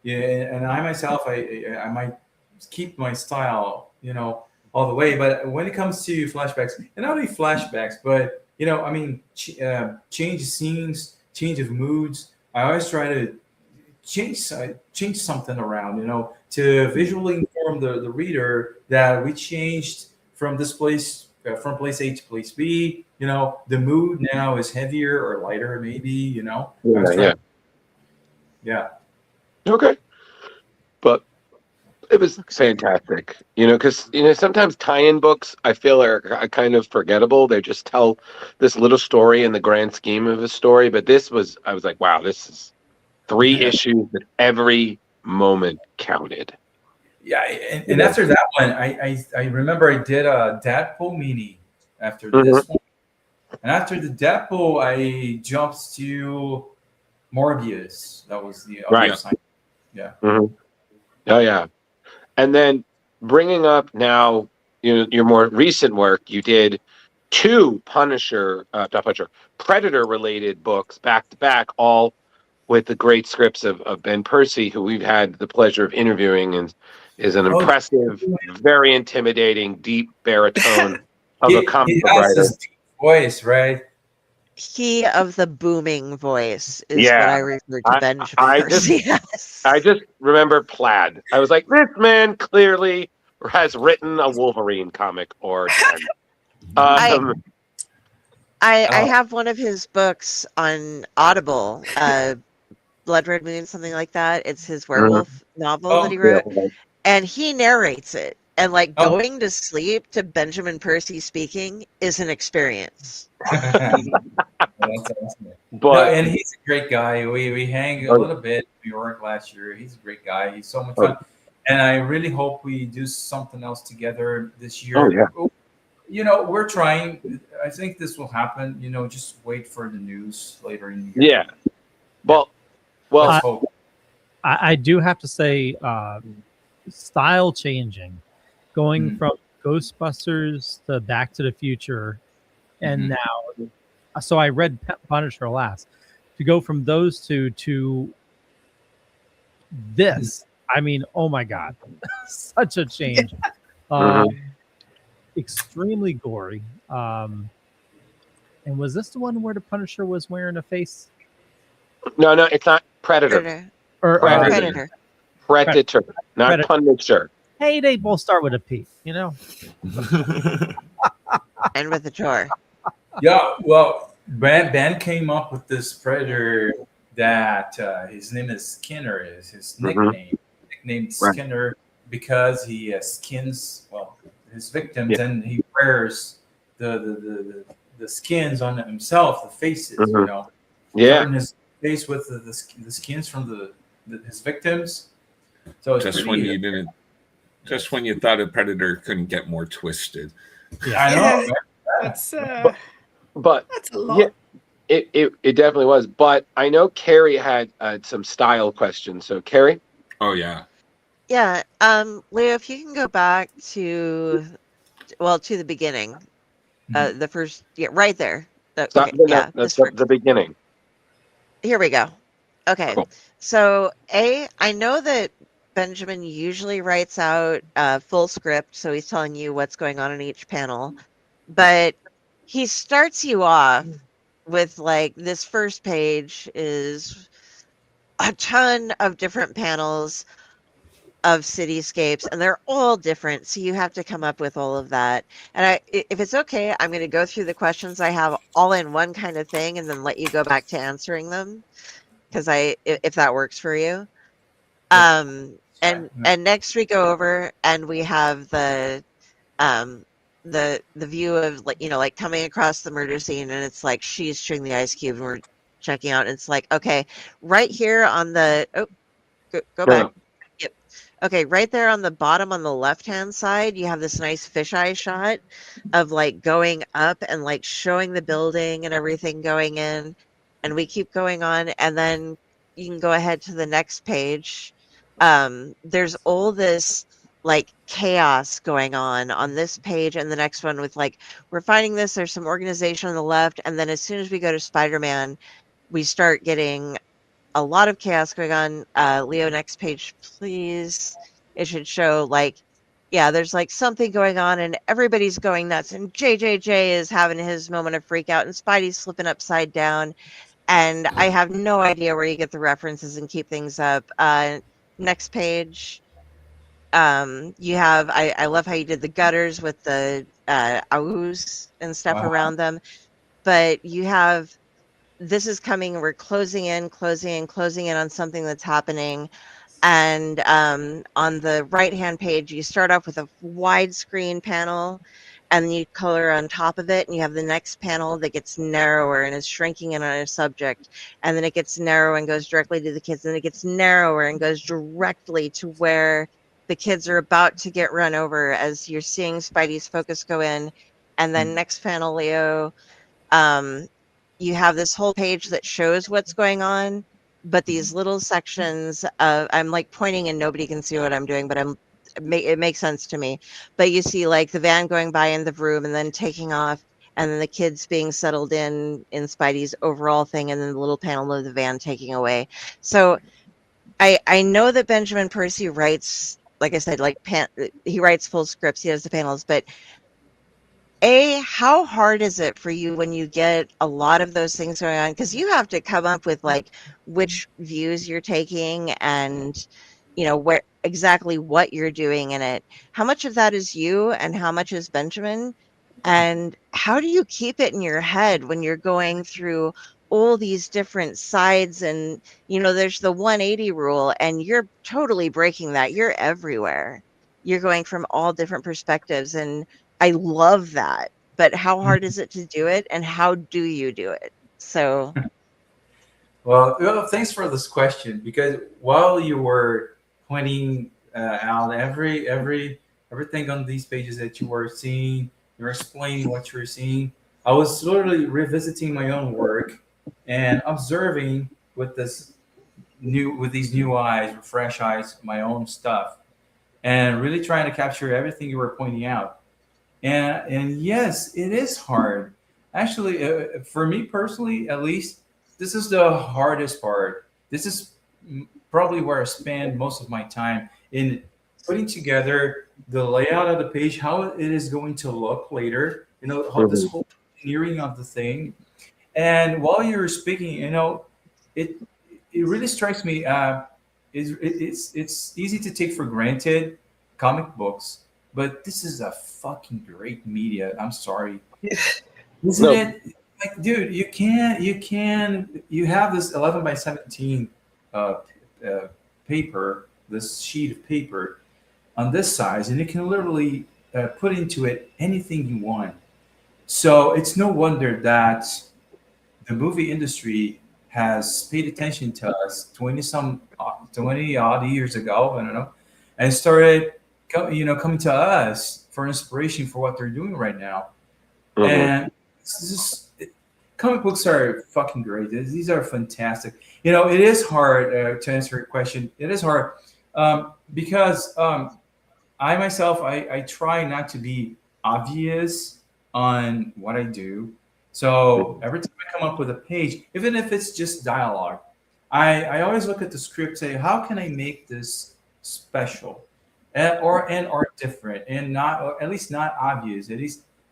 And I myself, I might keep my style, all the way. But when it comes to flashbacks, and not only flashbacks, but change of scenes, change of moods, I always try to change something around, to visually inform the reader that we changed from this place. From place A to place B, the mood now is heavier or lighter, maybe, Yeah. Okay. But it was fantastic, because, sometimes tie-in books, I feel, are kind of forgettable. They just tell this little story in the grand scheme of a story. But I was like, wow, this is 3 issues that every moment counted. Yeah, and after that one, I remember I did a Deadpool mini after this one. And after the Deadpool, I jumped to Morbius. That was the other side. Yeah. Oh, yeah. And then bringing up now, your more recent work, you did 2 Predator-related books back to back, all with the great scripts of Ben Percy, who we've had the pleasure of interviewing, and is an impressive, very intimidating, deep baritone of a comic book writer. His deep voice, right? Key of the booming voice is what I refer to Ben Percy as. I just remember Plaid. I was like, this man clearly has written a Wolverine comic or 10. I have one of his books on Audible. Blood Red Moon, something like that. It's his werewolf novel Oh, that he Yeah. wrote, and he narrates it. And like Oh. going to sleep to Benjamin Percy speaking is an experience. That's awesome. But No, and he's a great guy. We hang a little bit in New York last year. He's a great guy. He's so much fun. And I really hope we do something else together this year. Oh, yeah. You know, we're trying. I think this will happen. You know, just wait for the news later in the year. yeah. Well, Let's hope. I do have to say, style changing, going from Ghostbusters to Back to the Future, and now, so I read Punisher last. To go from those two to this, I mean, oh my God, such a change. Extremely gory. And was this the one where the Punisher was wearing a face? No, it's not Predator. Predator. Predator, not Predator. Punisher. Hey, they both start with a P, you know? And with a chore. Yeah, well, Ben came up with this Predator that his name is Skinner, is his nickname. Nicknamed Skinner because he skins, his victims, and he wears the skins on himself, the faces, you know. Yeah. Covering his face with the skins from his victims. So it's Just when you thought a Predator couldn't get more twisted. Yeah, I know. That's But that's a lot. yeah, it definitely was. But I know Carrie had some style questions. So Carrie. Oh yeah. Yeah. Leo, if you can go back to the beginning. The first, right there. That's the beginning. Here we go. Okay. Cool. So I know that Benjamin usually writes out a full script, so he's telling you what's going on in each panel, but he starts you off with like this first page is a ton of different panels of cityscapes, and they're all different, so you have to come up with all of that. And if it's okay, I'm going to go through the questions I have all in one kind of thing and then let you go back to answering them, because if that works for you. And next we go over and we have the view of, like, you know, like coming across the murder scene, and it's like she's chewing the ice cube and we're checking out, and it's like, okay, right here on the go back. Yep. Okay, right there on the bottom on the left-hand side, you have this nice fisheye shot of like going up and like showing the building and everything going in. And we keep going on, and then you can go ahead to the next page. There's all this like chaos going on this page and the next one with like, we're finding this, there's some organization on the left, and then as soon as we go to Spider-Man, we start getting a lot of chaos going on. Leo, next page, please. It should show like, yeah, there's like something going on and everybody's going nuts, and JJJ is having his moment of freak out, and Spidey's slipping upside down, and I have no idea where you get the references and keep things up. Next page. You have, I love how you did the gutters with the AUs and stuff around them, but you have, this is coming, we're closing in on something that's happening. And on the right-hand page, you start off with a widescreen panel, and you color on top of it, and you have the next panel that gets narrower and is shrinking in on a subject, and then it gets narrow and goes directly to the kids, and then it gets narrower and goes directly to where the kids are about to get run over as you're seeing Spidey's focus go in. And then next panel, Leo, you have this whole page that shows what's going on, but these little sections of, I'm like pointing and nobody can see what I'm doing, but it makes sense to me. But you see like the van going by in the room and then taking off, and then the kids being settled in Spidey's overall thing, and then the little panel of the van taking away. So I know that Benjamin Percy writes, like I said, like he writes full scripts, he does the panels, but how hard is it for you when you get a lot of those things going on? Because you have to come up with like which views you're taking and, you know, where exactly what you're doing in it. How much of that is you and how much is Benjamin? And how do you keep it in your head when you're going through all these different sides, and there's the 180 rule, and you're totally breaking that. You're everywhere. You're going from all different perspectives, and I love that. But how hard is it to do it, and how do you do it? So Well, thanks for this question, because while you were pointing out everything on these pages that you were seeing, you're explaining what you're seeing. I was literally revisiting my own work and observing with these new eyes, fresh eyes, my own stuff, and really trying to capture everything you were pointing out. And yes, it is hard. Actually, for me personally, at least, this is the hardest part. This is probably where I spend most of my time in putting together the layout of the page, how it is going to look later. How this whole engineering of the thing. And while you're speaking, it really strikes me. It's easy to take for granted comic books, but this is a fucking great media. I'm sorry, isn't it? Like, dude, you have this 11 by 17 paper, this sheet of paper on this size, and you can literally put into it anything you want. So it's no wonder that the movie industry has paid attention to us 20 odd years ago, I don't know, and started coming to us for inspiration for what they're doing right now. And comic books are fucking great. These are fantastic. It is hard to answer your question. It is hard because I myself, I try not to be obvious on what I do. So every time I come up with a page, even if it's just dialogue, I always look at the script, say, how can I make this special or different, and not, or at least not obvious, at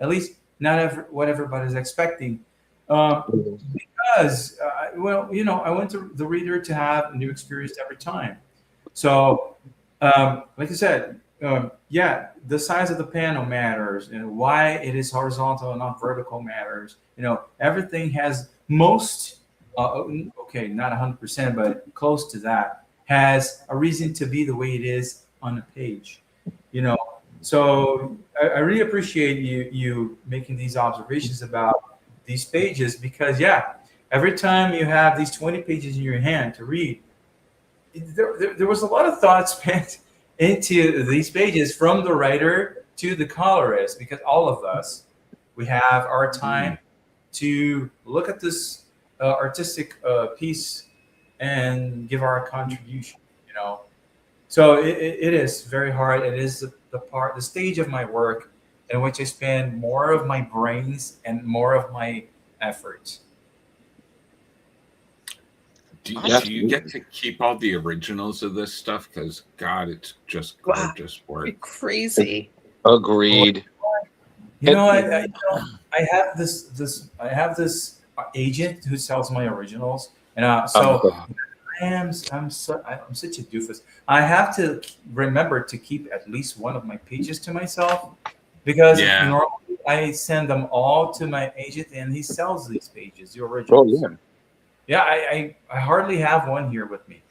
least not what everybody's expecting. Because I want the reader to have a new experience every time. So, like I said, the size of the panel matters, and why it is horizontal and not vertical matters. Everything has not 100%, but close to that, has a reason to be the way it is on a page. So I really appreciate you making these observations about these pages, because every time you have these 20 pages in your hand to read, there was a lot of thought spent into these pages from the writer to the colorist, because all of us, we have our time to look at this artistic piece and give our contribution. So it is very hard. It is the stage of my work in which I spend more of my brains and more of my effort. Do you get to keep all the originals of this stuff? Because God, it's just gorgeous work. Crazy. Agreed. I have this agent who sells my originals, and I'm such a doofus. I have to remember to keep at least one of my pages to myself, because normally I send them all to my agent, and he sells these pages, the originals. I hardly have one here with me.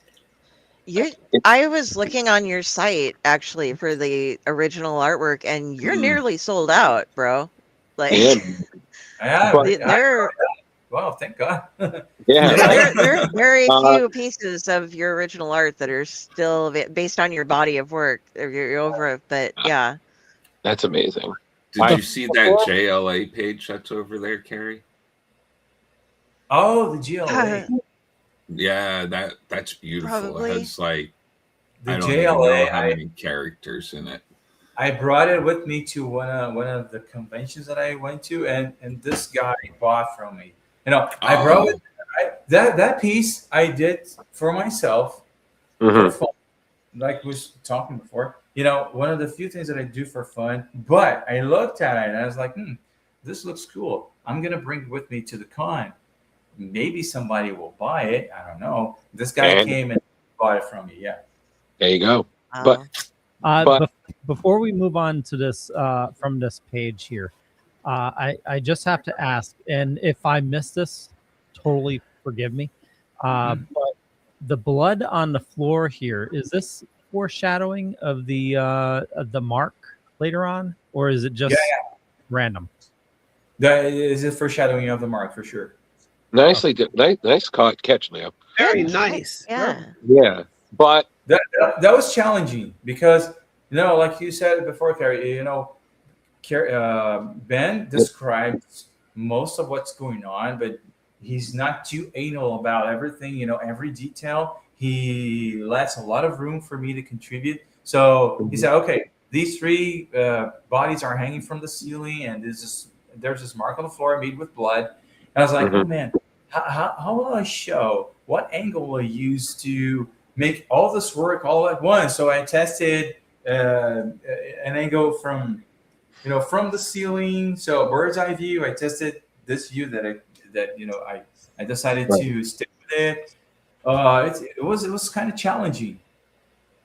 I was looking on your site actually for the original artwork, and you're nearly sold out, bro. Like, well, thank God. there are very few pieces of your original art that are still based on your body of work. You're over it, but yeah. That's amazing. Did you see that JLA page that's over there, Carrie? Oh, the GLA. Yeah, that's beautiful. Probably. It has like The I don't JLA, even know how many characters in it. I brought it with me to one of the conventions that I went to, and this guy bought from me. I brought it. That piece I did for myself, for fun, like we was talking before. One of the few things that I do for fun. But I looked at it and I was like, this looks cool. I'm gonna bring it with me to the con. Maybe somebody will buy it. I don't know. This guy came and bought it from me. Yeah. There you go. But before we move on to this from this page here, I just have to ask, and if I missed this, totally forgive me. But the blood on the floor here, is this foreshadowing of the mark later on, or is it just random? That is a foreshadowing of the mark for sure. Nicely did. Nice catch, Leo. Very nice. Yeah. Yeah, but that was challenging because like you said before, Carrie. Ben describes most of what's going on, but he's not too anal about everything. Every detail. He lets a lot of room for me to contribute. So he said, "Okay, these three bodies are hanging from the ceiling, and there's this mark on the floor made with blood." And I was like, "Oh man, how will I show? What angle will I use to make all this work all at once?" So I tested an angle from the ceiling, so bird's eye view. I tested this view that I decided to stick with it. It was kind of challenging,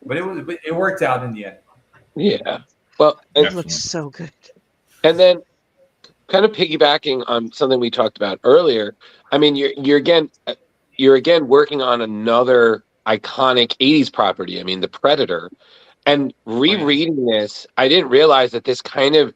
but it worked out in the end. Yeah, well, It looks so good. And then, kind of piggybacking on something we talked about earlier. I mean, you're again working on another iconic '80s property. I mean, The Predator. And rereading this, I didn't realize that this kind of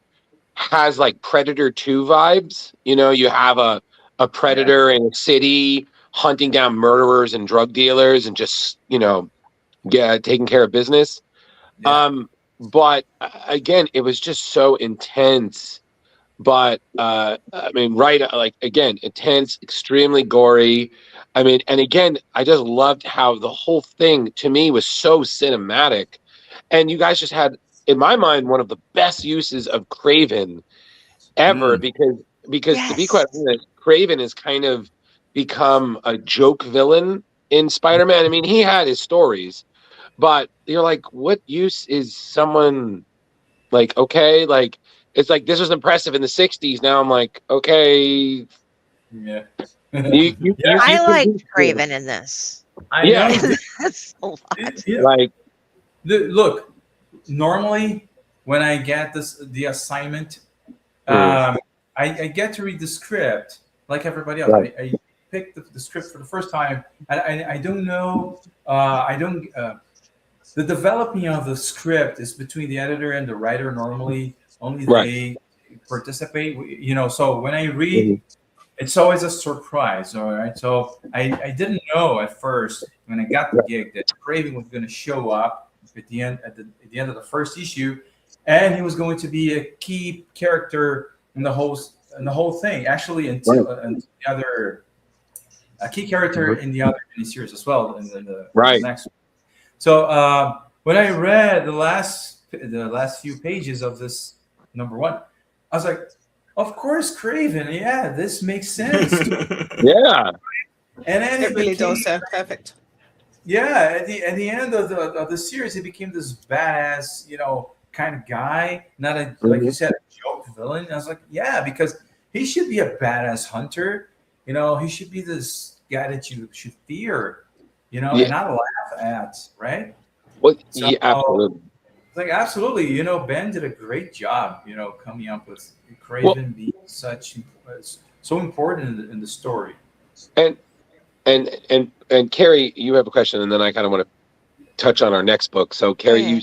has like Predator 2 vibes. You have a predator in a city hunting down murderers and drug dealers and just, taking care of business. Yeah. But again, it was just so intense. But I mean, intense, extremely gory. I mean, and again, I just loved how the whole thing to me was so cinematic. And you guys just had, in my mind, one of the best uses of Kraven ever because to be quite honest, Kraven has kind of become a joke villain in Spider-Man. I mean, he had his stories, but you're like, what use is someone like, okay, like, it's like this was impressive in the 60s. Now I'm like, okay. Yeah. I liked Kraven in this. I know. That's a lot. Like, look, normally when I get the assignment, I get to read the script like everybody else. Right. I pick the script for the first time. I don't know. The developing of the script is between the editor and the writer. Normally, only they participate. So when I read, it's always a surprise. All right. So I didn't know at first when I got the gig that Kraven was going to show up at the end of the first issue, and he was going to be a key character in the whole thing. Actually, until the other a key character in the other miniseries as well in the next one. So when I read the last few pages of this number one, I was like, of course, Kraven. Yeah, this makes sense. Yeah, and then it really does sound perfect. Yeah, at the end of the series, he became this badass, kind of guy, not a like you said, a joke villain. And I was like, yeah, because he should be a badass hunter. He should be this guy that you should fear, and not laugh at, right? Well, so, yeah, absolutely. Like absolutely, Ben did a great job, coming up with Kraven being so important in the story. And Carrie, you have a question, and then I kind of want to touch on our next book. So, Carrie, you.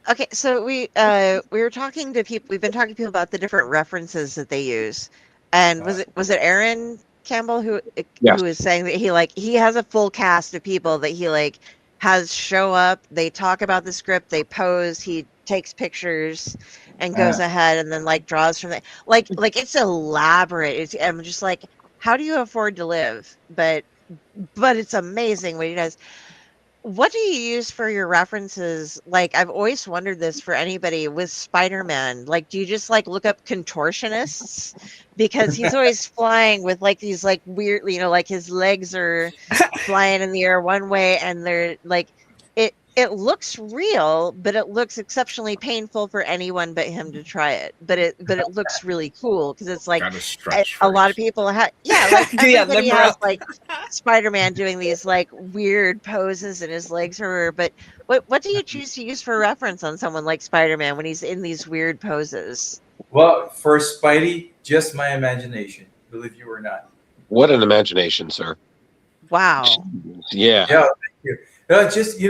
Okay, so we were talking to people. We've been talking to people about the different references that they use, and was it Aaron Campbell who was saying that he has a full cast of people that he has show up. They talk about the script, they pose, he takes pictures, and goes ahead and then draws from that. Like it's elaborate. I'm just like, how do you afford to live? But it's amazing what he does. What do you use for your references? I've always wondered this for anybody with Spider-Man. Do you just look up contortionists? Because he's always flying with these weird, his legs are flying in the air one way, and they're it looks real, but it looks exceptionally painful for anyone but him to try it. But it looks really cool because it's a lot of people have everybody has Spider-Man doing these weird poses and his legs are. But what do you choose to use for reference on someone like Spider-Man when he's in these weird poses? Well, for Spidey, just my imagination. believe you or not. What an imagination, sir. Wow. Yeah. Yeah, thank you. Just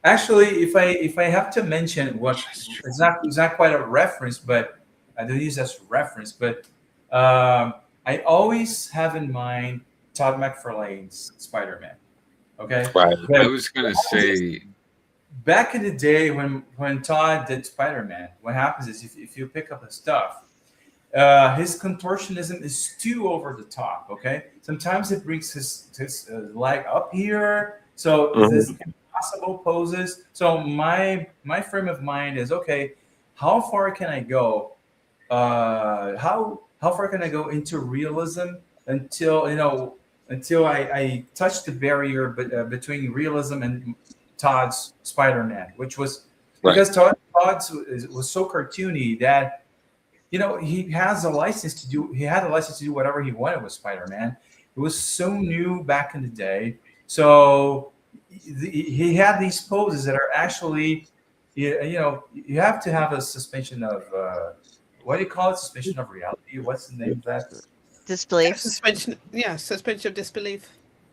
actually, if I have to mention what it's not quite a reference, but I don't use as reference, but I always have in mind Todd McFarlane's Spider-Man. Okay, Right. I was gonna say back in the day when Todd did Spider-Man, what happens is if you pick up his stuff, his contortionism is too over the top. Okay, sometimes it brings his leg up here, so this impossible poses. So my frame of mind is, okay, how far can I go? How far can I go into realism until I touch the barrier between realism and Todd's Spider-Man, which was because Todd's was so cartoony that he had a license to do whatever he wanted with Spider-Man. It was so new back in the day. So he had these poses that are actually, you have to have a suspension of, what do you call it? Suspension of reality. What's the name of that? Disbelief. Suspension of disbelief.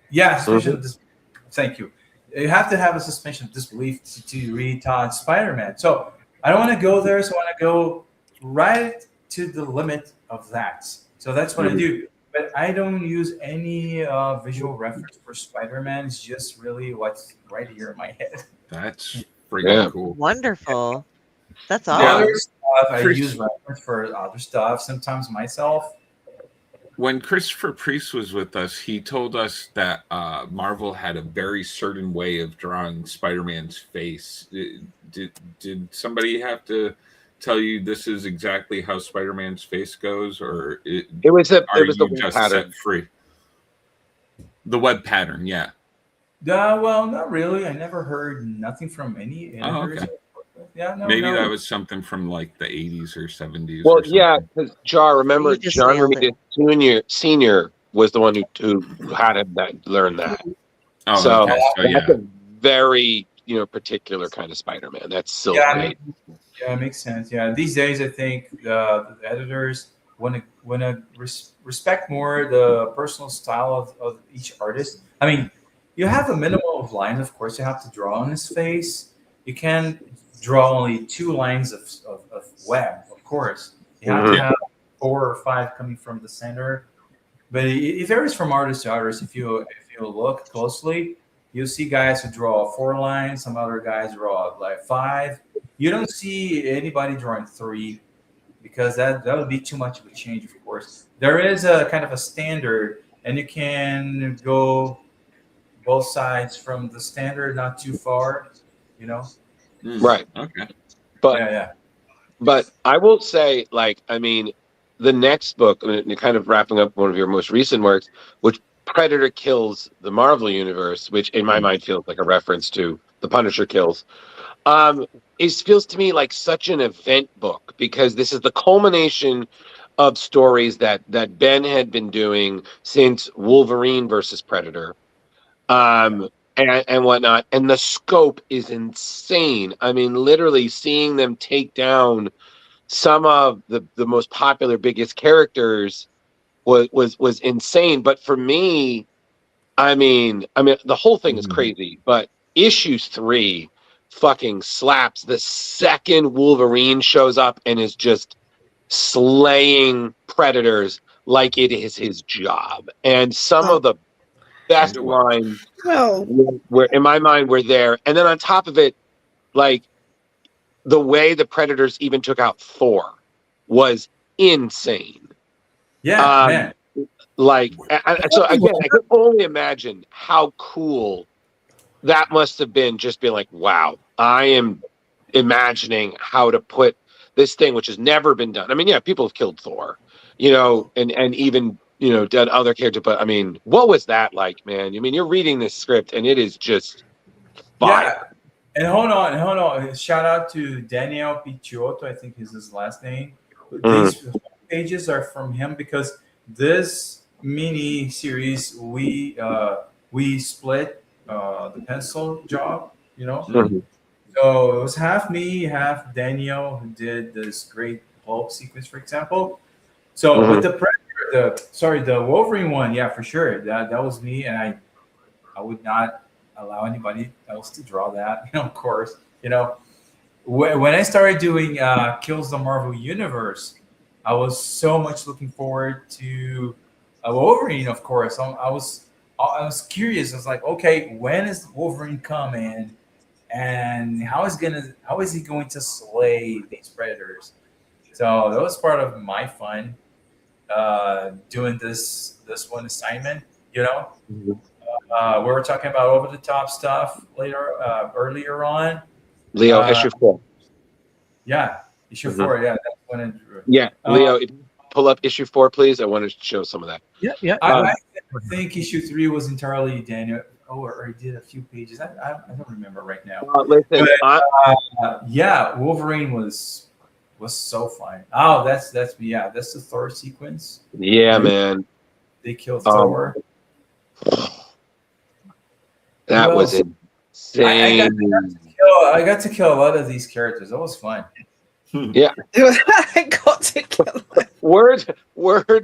Yeah, suspension of disbelief. Thank you. You have to have a suspension of disbelief to read Todd's Spider-Man. So I don't want to go there. So I want to go right to the limit of that. So that's what I do. But I don't use any visual reference for Spider-Man. It's just really what's right here in my head. That's freaking cool. Wonderful. That's Other awesome. stuff, I use reference for other stuff, sometimes myself. When Christopher Priest was with us, he told us that Marvel had a very certain way of drawing Spider-Man's face. Did somebody have to tell you this is exactly how Spider-Man's face goes, or it was the web just pattern. set free? The web pattern, yeah. Well, not really. I never heard nothing from any editors. Okay. Yeah, Maybe that was something from like the 80s or 70s. Well, or something. yeah, because remember, You just John nailed Romita Senior was the one who had him learn that. Oh, so okay. that's a very particular kind of Spider-Man. That's silver. Yeah, it makes sense. Yeah, these days I think the editors want to respect more the personal style of each artist. I mean, you have a minimum of lines, of course. You have to draw on his face. You can draw only 2 lines of web, of course. You have to have 4 or 5 coming from the center. But it varies from artist to artist. If you look closely, you'll see guys who draw 4 lines. Some other guys draw like 5. You don't see anybody drawing 3 because that would be too much of a change, of course. There is a kind of a standard, and you can go both sides from the standard, not too far, Right. Okay. But but I will say, the next book, kind of wrapping up one of your most recent works, which Predator kills the Marvel Universe, which in my mind feels like a reference to The Punisher Kills. It feels to me like such an event book because this is the culmination of stories that Ben had been doing since Wolverine versus Predator. And whatnot, and the scope is insane. I mean, literally seeing them take down some of the most popular, biggest characters was insane. But for me, I mean, the whole thing is crazy. But issue 3 fucking slaps the second Wolverine shows up and is just slaying Predators like it is his job. And some of the best lines were in my mind were there, and then on top of it, like the way the Predators even took out Thor was insane. Yeah, man. So again, I can only imagine how cool that must have been. Just being like, wow, I am imagining how to put this thing, which has never been done. I mean, yeah, people have killed Thor, and even done other characters, but I mean, what was that like, man? I mean, you're reading this script and it is just fire. Yeah. And hold on. Shout out to Daniel Picciotto, I think is his last name. These pages are from him because this mini series we split the pencil job, So it was half me, half Daniel, who did this great Hulk sequence, for example. So with the Predator, the Wolverine one, yeah, for sure. That was me, and I would not allow anybody else to draw that. Of course, when I started doing Kills the Marvel Universe, I was so much looking forward to Wolverine. Of course, I was curious. I was like, okay, when is Wolverine coming, and how is he going to slay these predators? So that was part of my fun doing this one assignment. Mhm. We were talking about over the top stuff earlier on. Leo, issue 4. Yeah, issue Mhm. 4. Yeah, that's when it drew. Yeah, Leo, if you pull up issue 4, please. I want to show some of that. Yeah. I think issue 3 was entirely Daniel. Or he did a few pages. I don't remember right now. Listen, Yeah, Wolverine was so fun. Oh, that's the Thor sequence. yeah, man. They killed Thor. That was I insane. got to kill a lot of these characters. That was fun. Yeah. I got to kill them. Words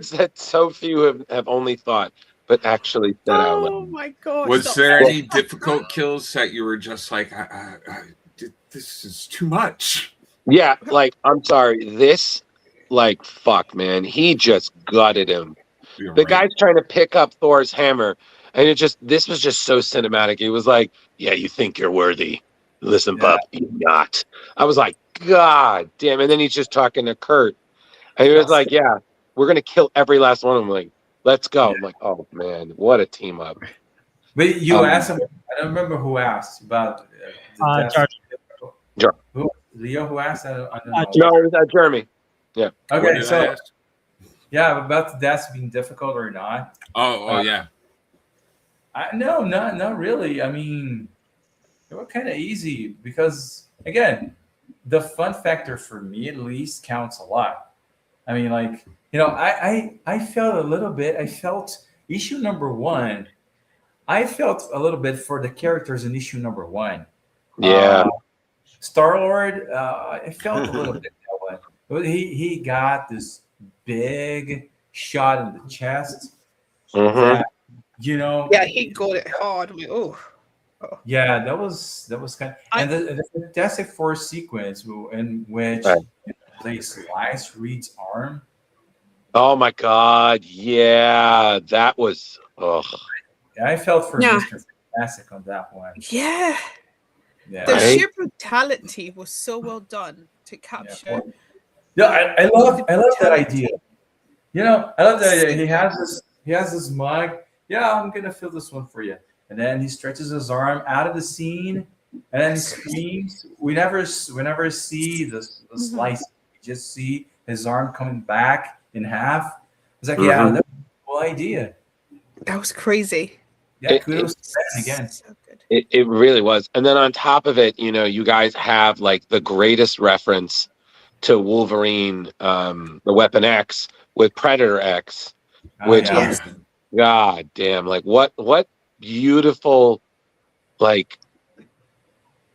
that so few have only thought, but actually said out loud. Oh my god! Was there any difficult kills that you were just like, this is too much? Yeah, like, I'm sorry. This, like, fuck, man. He just gutted him. The guy's trying to pick up Thor's hammer, and this was just so cinematic. It was like, yeah, you think you're worthy. Listen, pup, you're not. I was like, God damn. And then he's just talking to Kurt. And he was like, yeah, we're going to kill every last one of them. Like, let's go. I'm like, oh, man, what a team up. But you asked him, I don't remember who asked about Jar. Leo, who asked? I don't know. No, it was Jeremy. Yeah. Okay, so yeah, about the deaths being difficult or not. Oh, yeah. No, not really. I mean, they were kind of easy because, again, the fun factor for me at least counts a lot. I mean, like, I felt a little bit. I felt issue number 1. I felt a little bit for the characters in issue number 1. Yeah. Star-Lord, I felt a little bit that way. He got this big shot in the chest. Mm-hmm. That, Yeah, he got it hard. I'm like, oh. Yeah, that was kind of, and the Fantastic Four sequence in which they slice Reed's arm. Oh my God! Yeah, that was. Oh. Yeah, I felt for Mr. Fantastic on that one. Yeah. Yeah. The sheer brutality was so well done to capture. Yeah, I love that idea. I love that idea. He has this mug. Yeah, I'm gonna fill this one for you. And then he stretches his arm out of the scene, and then he screams. We never see the slice. We just see his arm coming back in half. It's like, yeah, that was a cool idea. That was crazy. Yeah, kudos to Ben again. So good. It really was. And then on top of it, you guys have like the greatest reference to Wolverine, the Weapon X with Predator X, which God damn, like what beautiful, like,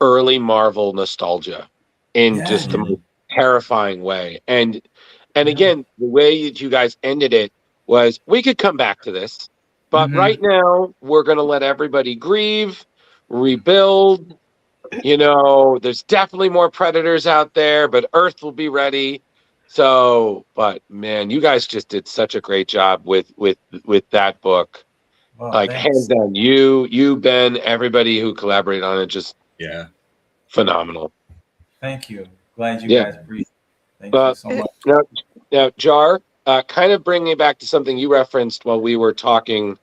early Marvel nostalgia in just the most terrifying way. And again, the way that you guys ended it was, we could come back to this, but right now we're going to let everybody grieve, rebuild. There's definitely more predators out there, but Earth will be ready. So, but man, you guys just did such a great job with that book. Well, like, thanks. hands down, you, Ben, everybody who collaborated on it, just phenomenal. Thank you. Glad you guys breathed. Thank you so much. Now, Jar, kind of bringing it back to something you referenced while we were talking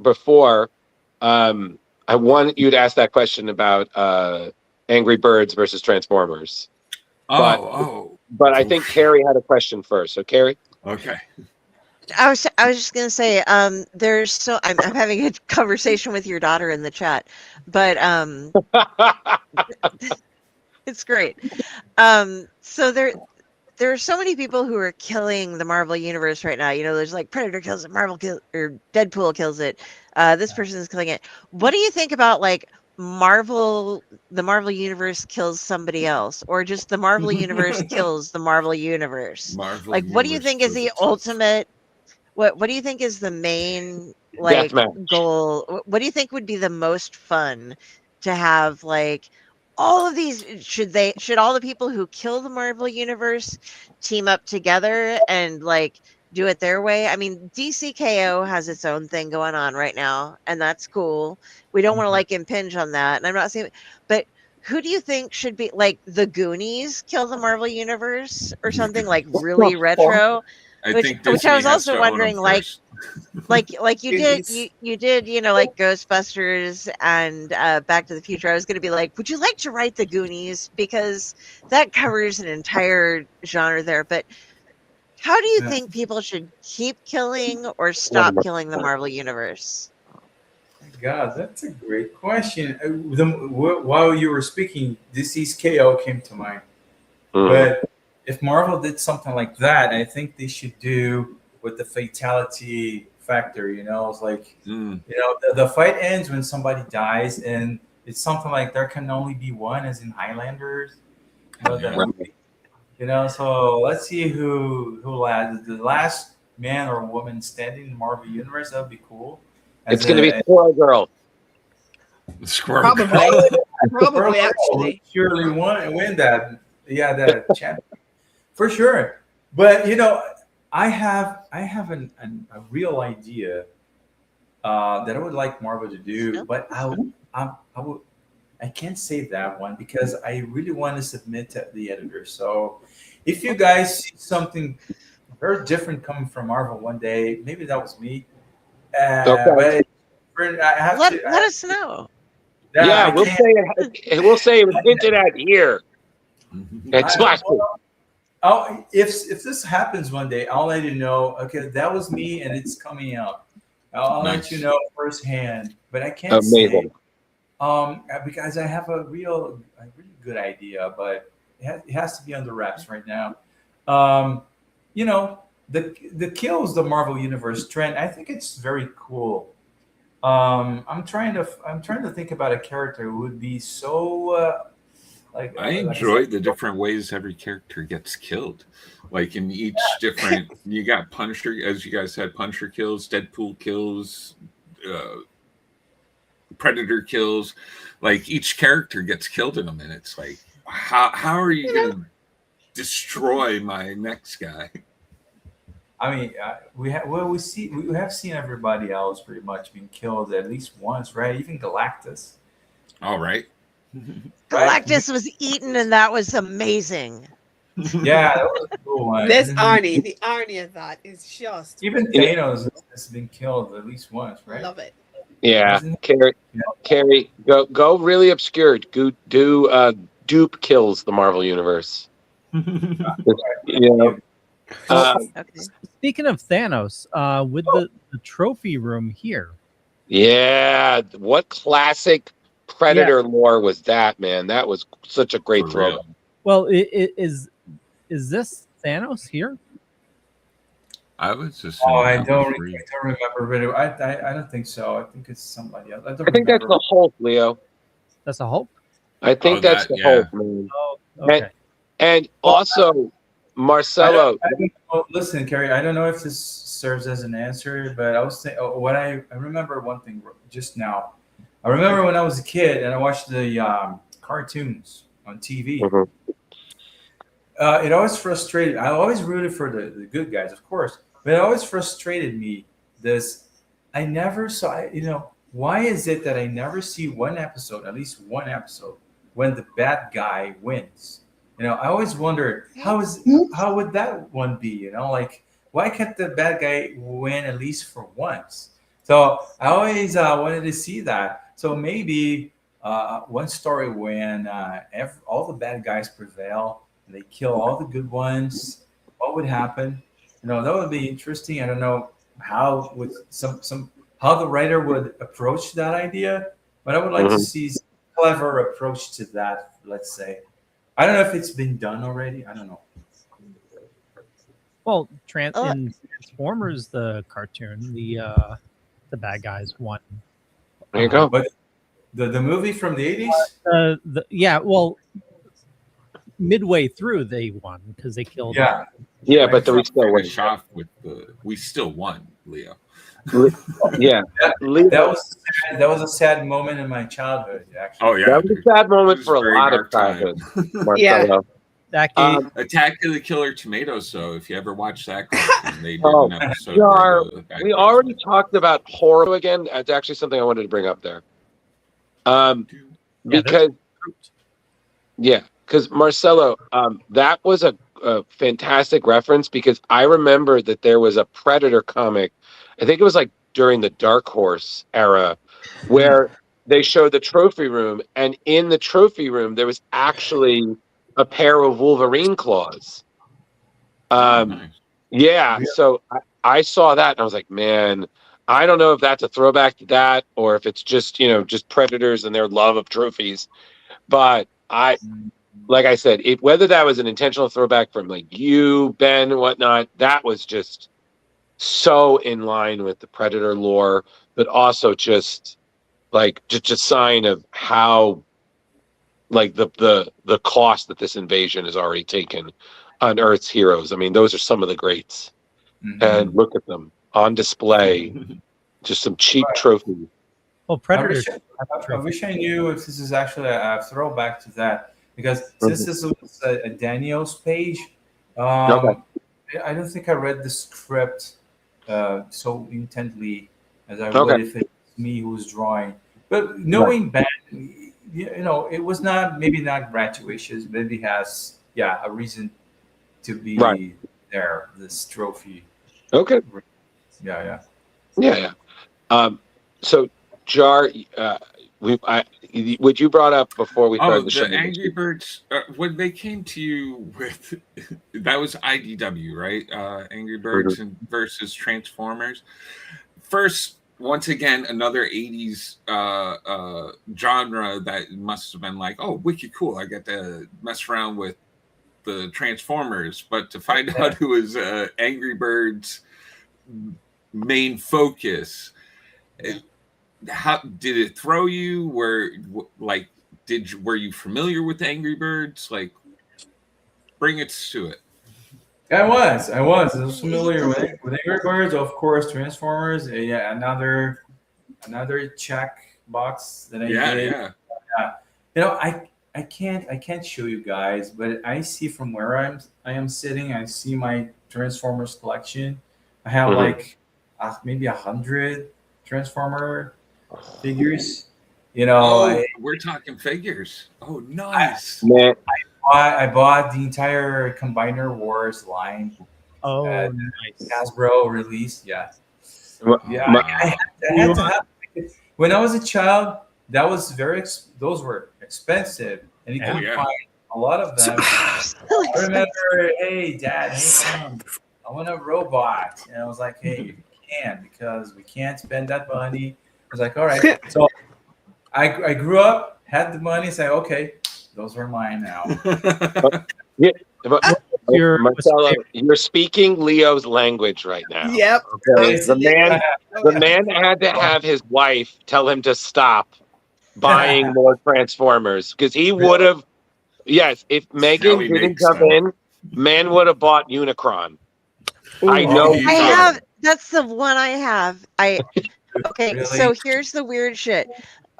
before. I wanted you to ask that question about Angry Birds versus Transformers. But I think Carrie had a question first. So, Carrie? Okay. I was just gonna say, I'm having a conversation with your daughter in the chat, but it's great. So there are so many people who are killing the Marvel universe right now. There's like Predator kills it, or Deadpool kills it. This person is killing it. What do you think about like the Marvel universe kills somebody else, or just the Marvel universe kills the Marvel universe. Marvel Like, what do you Universe think is kills the itself. ultimate? What do you think is the main like Deathmatch. goal? What do you think would be the most fun to have? Like all of these, should all the people who kill the Marvel universe team up together and like do it their way? I mean, DCKO has its own thing going on right now, and that's cool. We don't want to like impinge on that, and I'm not saying, but who do you think should be like the Goonies kill the Marvel universe or something like really retro? I Which think I Disney was has also to own them wondering, like first. you did you did, like Ghostbusters and Back to the Future. I was going to be like, would you like to write the Goonies, because that covers an entire genre there. But how do you think people should keep killing or stop killing the Marvel universe? God, that's a great question. While you were speaking, Deceased KO came to mind. But if Marvel did something like that, I think they should do with the fatality factor. It's like, the fight ends when somebody dies, and it's something like there can only be one, as in Highlanders. That movie. So let's see who last, the last man or woman standing in the Marvel universe. That would be cool. It's going to be Squirrel Girl. Squirrel Probably, Girl. probably actually. Surely win that. Yeah, that champion for sure. But I have a real idea that I would like Marvel to do, but I can't say that one because I really want to submit to the editor. So if you guys see something very different coming from Marvel one day, maybe that was me. Okay. But I have Let to. us know. Yeah, we'll say it. We'll say it was hinted at here. At Splash. If this happens one day, I'll let you know. Okay, that was me, and it's coming out. I'll let you know firsthand. But I can't say. Because I have a really good idea, but it has to be under wraps right now. The kills the Marvel Universe trend. I think it's very cool. I'm trying to think about a character who would be so I enjoy the different ways every character gets killed. Like in each different, you got Punisher, as you guys said, Punisher kills, Deadpool kills, Predator kills. Like each character gets killed in them, and it's like, how are you going to destroy my next guy? I mean, we have seen everybody else pretty much being killed at least once, right? Even Galactus. All right. Galactus was eaten, and that was amazing. Yeah, that was a cool one. There's irony. The irony of that is just. Even Thanos has been killed at least once, right? Love it. Yeah, Carrie, go really obscure. Dupe kills the Marvel universe. Speaking of Thanos, with the trophy room here. Yeah, what classic Predator lore was that, man? That was such a great throwback. Well, is this Thanos here? I was just. I don't remember, but I don't think so. I think it's somebody else. I think that's the Hulk, Leo. That's the Hulk. I think that's the Hulk, man. Oh, okay. And also, Marcelo. Listen, Carrie, I don't know if this serves as an answer, but I was thinking. What I remember one thing just now. I remember when I was a kid and I watched the cartoons on TV. It always frustrated. I always rooted for the good guys, of course, but it always frustrated me. I never saw. Why is it that I never see at least one episode, when the bad guy wins? I always wondered how would that one be? Like why can't the bad guy win at least for once? So I always wanted to see that. So maybe one story when all the bad guys prevail and they kill all the good ones, what would happen? That would be interesting. I don't know how would how the writer would approach that idea, but I would like to see some clever approach to that. Let's say, I don't know if it's been done already. I don't know. Well, in Transformers, the cartoon, the bad guys won. There you go. But The movie from the 80s? Yeah, well, midway through they won because they killed. Yeah. Yeah, but we still won. We still won, Leo. Yeah, that was a sad moment in my childhood. Actually. Oh yeah, that was a sad moment for a very lot of dark time. childhood. Marcelo. That game, Attack of the Killer Tomatoes. So if you ever watch that cartoon, they did an episode. We already talked about horror again. That's actually something I wanted to bring up there. Because Marcelo, that was a fantastic reference because I remember that there was a Predator comic. I think it was like during the Dark Horse era, where they showed the trophy room, and in the trophy room there was actually a pair of Wolverine claws. Nice. Yeah, so I saw that and I was like, man, I don't know if that's a throwback to that or if it's just just Predators and their love of trophies, but like I said, whether that was an intentional throwback from like you, Ben, and whatnot, that was just so in line with the Predator lore, but also just like just a sign of how like the cost that this invasion has already taken on Earth's heroes. I mean, those are some of the greats, and look at them on display. Just some cheap trophies. Well, Predators. I wish I knew if this is actually a throwback to that. Because since this was a Daniel's page, I don't think I read the script so intently as I would if it's me who was drawing. But knowing Ben, it was maybe not gratuitous, but it has a reason to be there. This trophy. Okay. Yeah. So Jar. What you brought up before we started the show. The Angry Birds, when they came to you with, that was IDW, right? Angry Birds versus Transformers. First, once again, another 80s genre that must have been like, oh, wicked cool. I get to mess around with the Transformers. But to find out who was Angry Birds' main focus, how did it throw you? Were you familiar with Angry Birds? Like, bring us to it. I was familiar with Angry Birds, of course. Transformers, another check box that I did. I can't show you guys, but I see from where I am sitting. I see my Transformers collection. I have like maybe 100 Transformer figures. We're talking figures. Oh, nice. I bought the entire Combiner Wars line. Oh, nice. Hasbro release. I had to have it. When I was a child, that was those were expensive, and you couldn't find a lot of them. I remember, hey, Dad, Mom, I want a robot, and I was like, hey, you can't because we can't spend that money. I was like, all right. So I grew up, had the money, say, okay, those are mine now. Marcelo, you're speaking Leo's language right now. Yep. Okay? The man had to have his wife tell him to stop buying more Transformers because he would have. Yes, if Megan didn't come in, man would have bought Unicron. I know. I have. That's the one I have. Okay, Really? so here's the weird shit.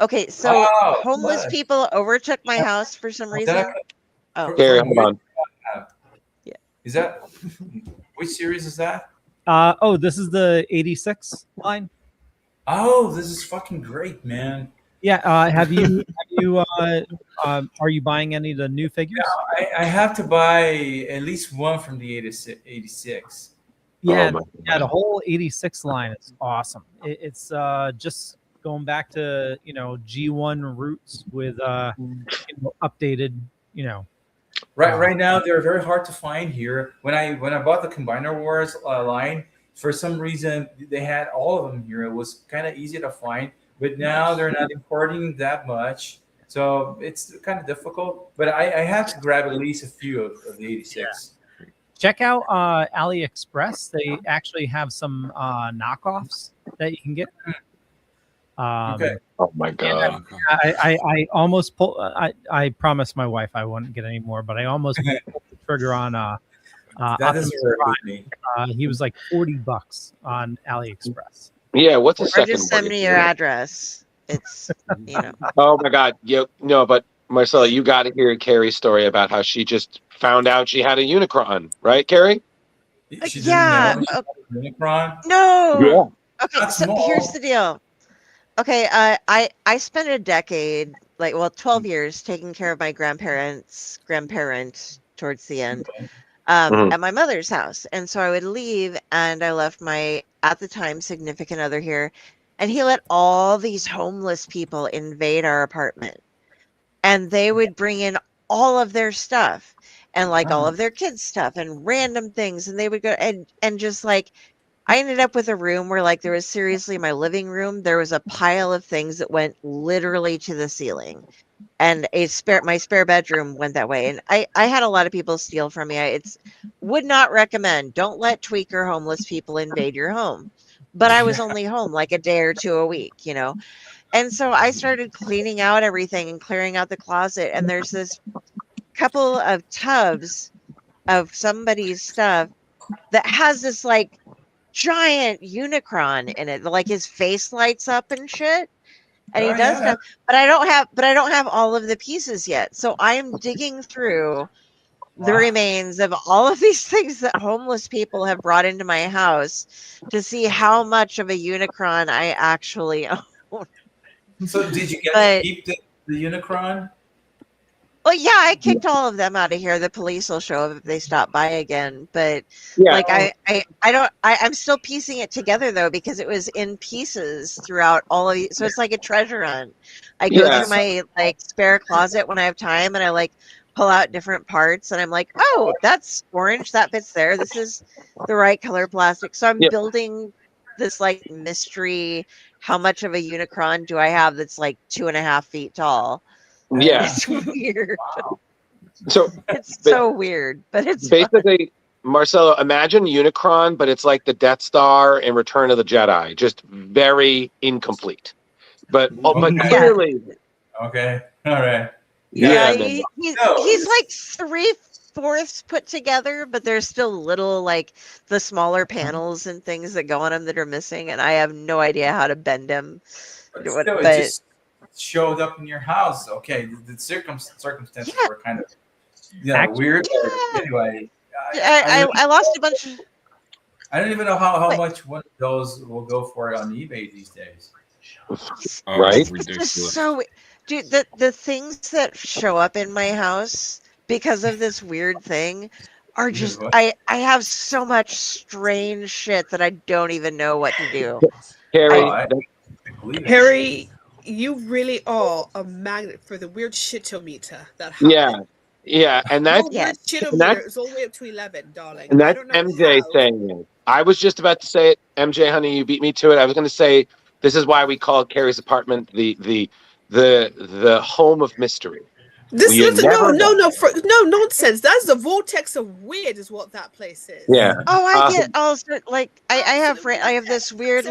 Okay, so homeless people overtook my house for some reason. Here, hold on. Yeah. Is that which series is that? This is the 86 line. Oh, this is fucking great, man. Yeah. Are you buying any of the new figures? No, I have to buy at least one from the 86. Yeah, the whole 86 line is awesome. It's just going back to G1 roots with updated. Right now they're very hard to find here. When I bought the Combiner Wars line, for some reason they had all of them here. It was kind of easy to find, but now they're not importing that much, so it's kind of difficult. But I have to grab at least a few of the 86. Yeah. Check out AliExpress. They actually have some knockoffs that you can get. Okay. Oh my god! I almost pulled. I promised my wife I wouldn't get any more, but I almost pulled the trigger on. That Optimus doesn't work Prime. with me. He was like $40 on AliExpress. Yeah, what's the Or second just send one? me your address. It's, Oh my god! No, but Marcelo, you got to hear Carrie's story about how she just found out she had a Unicron, right, Carrie? She yeah. didn't know she had a Unicron? No. Okay, That's so small. here's the deal. Okay, I spent a decade, 12 years, taking care of my grandparent towards the end, Mhm. at my mother's house. And so I would leave, and I left my, at the time, significant other here, and he let all these homeless people invade our apartment. And they would bring in all of their stuff and all of their kids' stuff and random things. And they would go and just I ended up with a room where there was seriously my living room. There was a pile of things that went literally to the ceiling, and my spare bedroom went that way. And I had a lot of people steal from me. Would not recommend. Don't let tweaker homeless people invade your home. But I was only home a day or two a week, And so I started cleaning out everything and clearing out the closet. And there's this couple of tubs of somebody's stuff that has this giant Unicron in it. His face lights up and shit. And he does stuff. But I don't have all of the pieces yet. So I'm digging through the remains of all of these things that homeless people have brought into my house to see how much of a Unicron I actually own. So did you get to keep the Unicron? Well, yeah, I kicked all of them out of here. The police will show up if they stop by again. But I'm still piecing it together though, because it was in pieces throughout all of these. So it's like a treasure hunt. I go through my spare closet when I have time, and I pull out different parts, and I'm like, oh, that's orange, that fits there. This is the right color plastic. So I'm building this mystery. How much of a Unicron do I have that's 2.5 feet tall? Yeah, it's weird. Wow. So it's so weird, but it's basically fun. Marcelo. Imagine Unicron, but it's like the Death Star in Return of the Jedi, just very incomplete. But clearly, okay, all right. Yeah, he's 3/4 put together, but there's still little the smaller panels and things that go on him that are missing, and I have no idea how to bend him. But it just showed up in your house. Okay, the circumstances were kind of weird. Anyway, I lost a bunch of. I don't even know how much one of those will go for on eBay these days. Right? It's just so, dude. The things that show up in my house because of this weird thing are just. I have so much strange shit that I don't even know what to do. Harry, you really are a magnet for the weird shitometer that happened. Yeah, and that's shitometer is all the way up to 11, darling. And that's MJ saying it. I was just about to say it, MJ, honey, you beat me to it. I was going to say this is why we call Carrie's apartment the home of mystery. No nonsense. That's the vortex of weird, is what that place is. Yeah. Oh, I get also I have this weird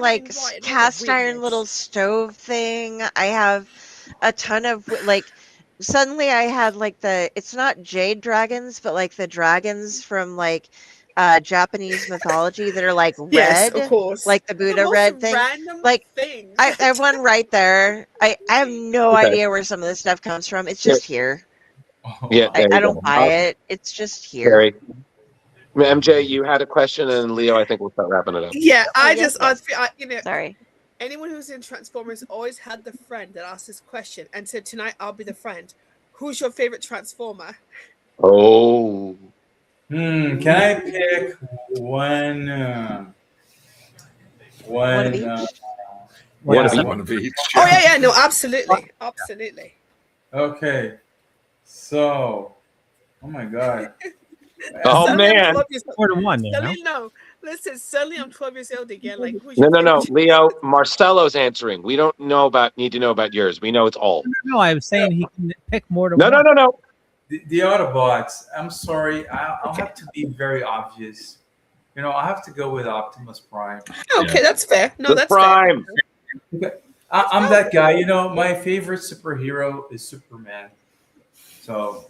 cast iron little stove thing. I have a ton of suddenly I had it's not jade dragons, but the dragons from Japanese mythology that are red, yes, of course, the Buddha red thing. I have one right there. I have no idea where some of this stuff comes from. It's just here. Yeah, I don't buy it. It's just here. Carrie. MJ, you had a question, and Leo, I think we'll start wrapping it up. Yeah, sorry. Anyone who's in Transformers always had the friend that asked this question, and said, tonight I'll be the friend. Who's your favorite Transformer? Oh. Can I pick one? One of each. Oh yeah, no, absolutely. Okay, so, oh my god. Oh man, more than one. No, listen. Suddenly I'm 12 years old again. No, Leo. Marcelo's answering. We don't need to know about yours. We know it's all. No, I was saying he can pick more than one. No. The Autobots. I'm sorry. I'll have to be very obvious. I have to go with Optimus Prime. Okay, that's fair. No, that's Prime. fair. I'm that guy. You know, my favorite superhero is Superman. So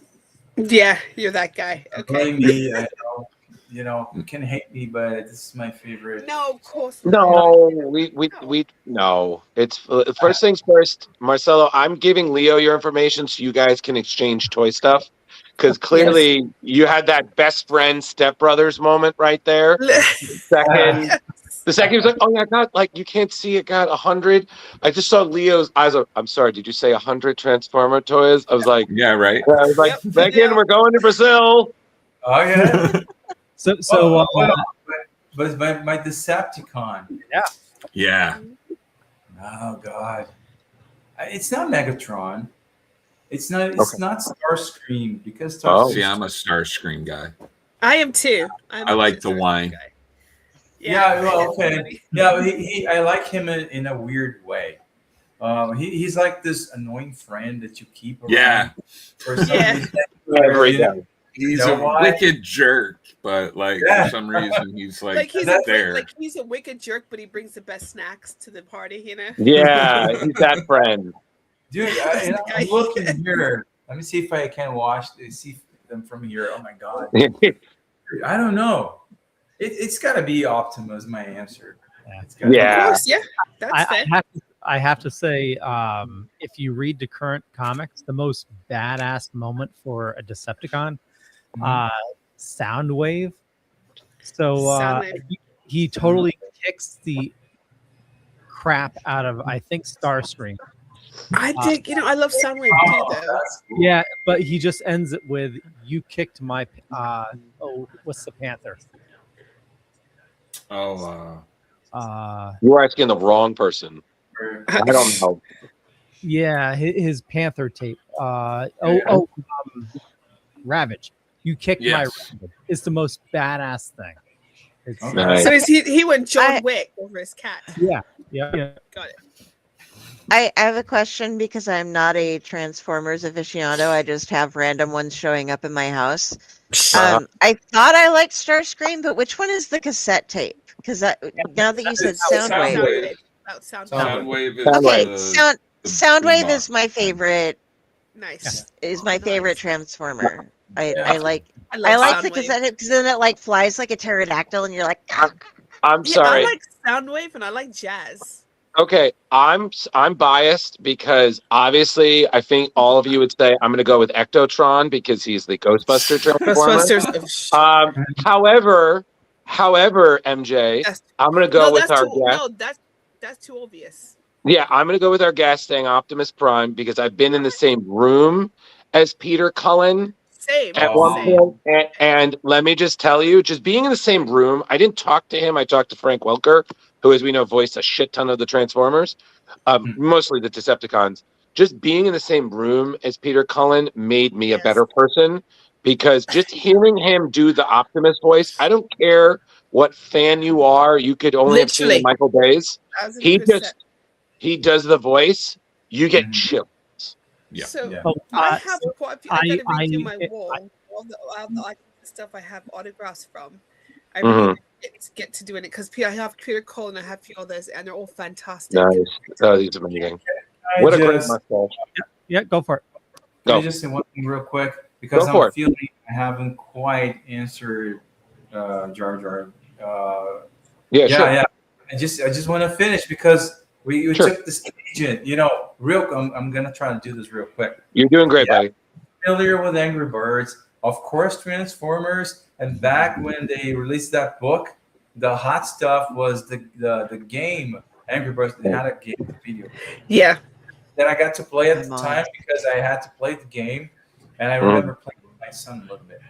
Yeah, you're that guy. Okay. blame me. I know, you know, you can hate me, but this is my favorite. No, of course not. No, no. It's first things first, Marcelo. I'm giving Leo your information so you guys can exchange toy stuff. Because clearly you had that best friend stepbrothers moment right there. Second, the second was like, oh yeah, I got like you can't see it got 100. I just saw Leo's eyes. I'm sorry, did you say 100 Transformer toys? I was like, yeah, right. I was like, Megan, we're going to Brazil. Oh yeah. So but my Decepticon. Yeah. Yeah. Oh God. It's not Megatron. It's not Starscream because Starscream. See, I'm a Starscream guy. I am too. I like the wine. Yeah, well, okay. Yeah, I like him in a weird way. He's like this annoying friend that you keep around. Yeah. For some reason. Every day. He's a wicked jerk, but like for some reason he's like he's there. like he's a wicked jerk, but he brings the best snacks to the party, you know? Yeah, he's that friend. Dude, I'm looking here. Let me see if I can see them from here. Oh my God. I don't know. It's got to be Optimus, my answer. Yeah. Of course, yeah. That's fair. I have to say, if you read the current comics, the most badass moment for a Decepticon, Soundwave. So he totally kicks the crap out of, I think, Starscream. I think, I love Soundwave too, though. Yeah, but he just ends it with, you kicked my, what's the Panther? Oh, you're asking the wrong person. I don't know. Yeah, his Panther tape. Ravage. You kicked my Ravage. It's the most badass thing. It's, nice. So he went John Wick over his cat. Yeah. Got it. I have a question because I'm not a Transformers aficionado. I just have random ones showing up in my house. I thought I liked Starscream, but which one is the cassette tape? Because now that you said Soundwave. Soundwave is okay. Soundwave is my favorite. Nice. Is my favorite Transformer. I like Soundwave. the cassette tape because then it like flies like a pterodactyl, and you're like, I'm sorry. I like Soundwave and I like Jazz. Okay, I'm biased because obviously I think all of you would say I'm going to go with Ectotron because he's the Ghostbuster Transformer. However, MJ, I'm going to go with our guest. No, that's too obvious. Yeah, I'm going to go with our guest saying Optimus Prime because I've been in the same room as Peter Cullen. Same. At one point, and let me just tell you, just being in the same room, I didn't talk to him. I talked to Frank Welker, who, as we know, voiced a shit ton of the Transformers, mostly the Decepticons. Just being in the same room as Peter Cullen made me a better person because just hearing him do the Optimus voice, I don't care what fan you are, you could only have seen Michael Bay's. He does the voice, you get chills. Yeah. So I have quite a few. I gotta redo my wall. All the stuff I have autographs from. I really get to doing it because I have Peter Cole and I have a few others, and they're all fantastic. Nice. Oh, he's amazing. What a great mustache. Yeah, go for it. Can I just say one thing real quick? Because I'm feeling I haven't quite answered Jar Jar. Sure. I just want to finish because we took the stage in. I'm gonna try to do this real quick. You're doing great, buddy. Familiar with Angry Birds, of course, Transformers, and back when they released that book, the hot stuff was the game Angry Birds. They had a game video. Yeah. That I got to play at the time because I had to play the game, and I remember playing with my son a little bit.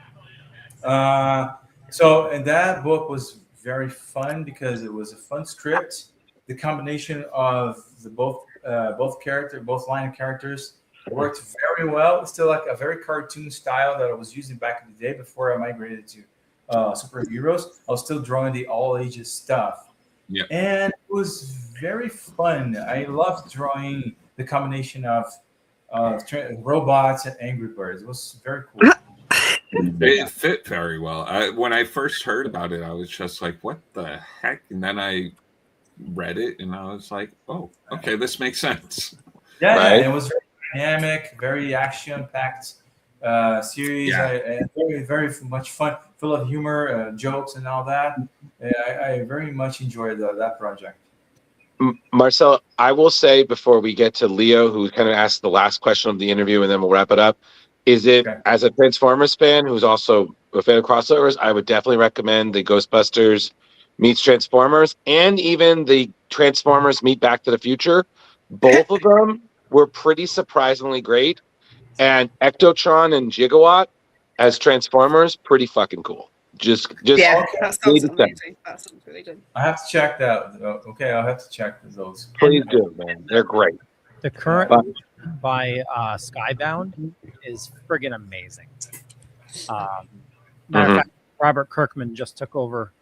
And that book was very fun because it was a fun script. The combination of both line of characters worked very well. It's still like a very cartoon style that I was using back in the day before I migrated to superheroes. I was still drawing the all ages stuff. Yeah. And it was very fun. I loved drawing the combination of robots and Angry Birds. It was very cool. It fit very well. When I first heard about it, I was just like, what the heck? And then I read it and I was like, oh, okay, this makes sense. Yeah, Right. it was very dynamic, very action-packed series. Yeah. Very, very much fun, full of humor, jokes, and all that. I very much enjoyed that project. Marcel, I will say before we get to Leo, who kind of asked the last question of the interview, and then we'll wrap it up. Is it, as a Transformers fan who's also a fan of crossovers, I would definitely recommend the Ghostbusters meets Transformers, and even the Transformers meet Back to the Future. Both of them were pretty surprisingly great. And Ectotron and Gigawatt as Transformers, pretty fucking cool. Just Yeah, that sounds need to amazing. That sounds really good. I have to check that. Okay, I'll have to check those. Please do, man. They're great. The current But- by Skybound is friggin' amazing. Matter of fact, Robert Kirkman just took over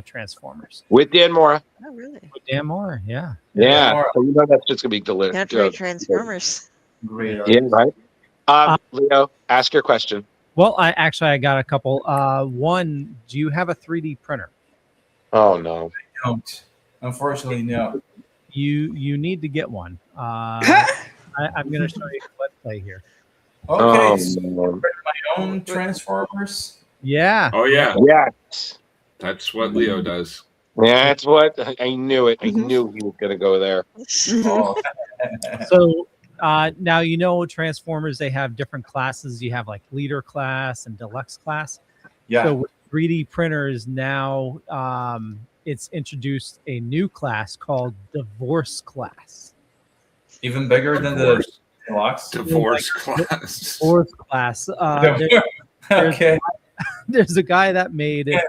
Transformers. With Dan Mora. Oh, really? With Dan Moore, yeah. Yeah. So you know that's just gonna be delicious. Can't trade Transformers. Great. Yeah, right. Leo, ask your question. Well, I got a couple. One, do you have a 3D printer? Oh no. I don't. Unfortunately, no. You need to get one. I'm going to show you a clip play here. Okay, Oh, so man. my own Transformers. Yeah. Oh yeah. Yes. That's what Leo does. Yeah, that's what I knew it. I knew he was gonna go there. Oh. So now you know Transformers, they have different classes. You have like leader class and deluxe class. Yeah. So with 3D printers now, it's introduced a new class called divorce class. Even bigger than the deluxe. Divorce class. Divorce class. Okay. There's a guy that made an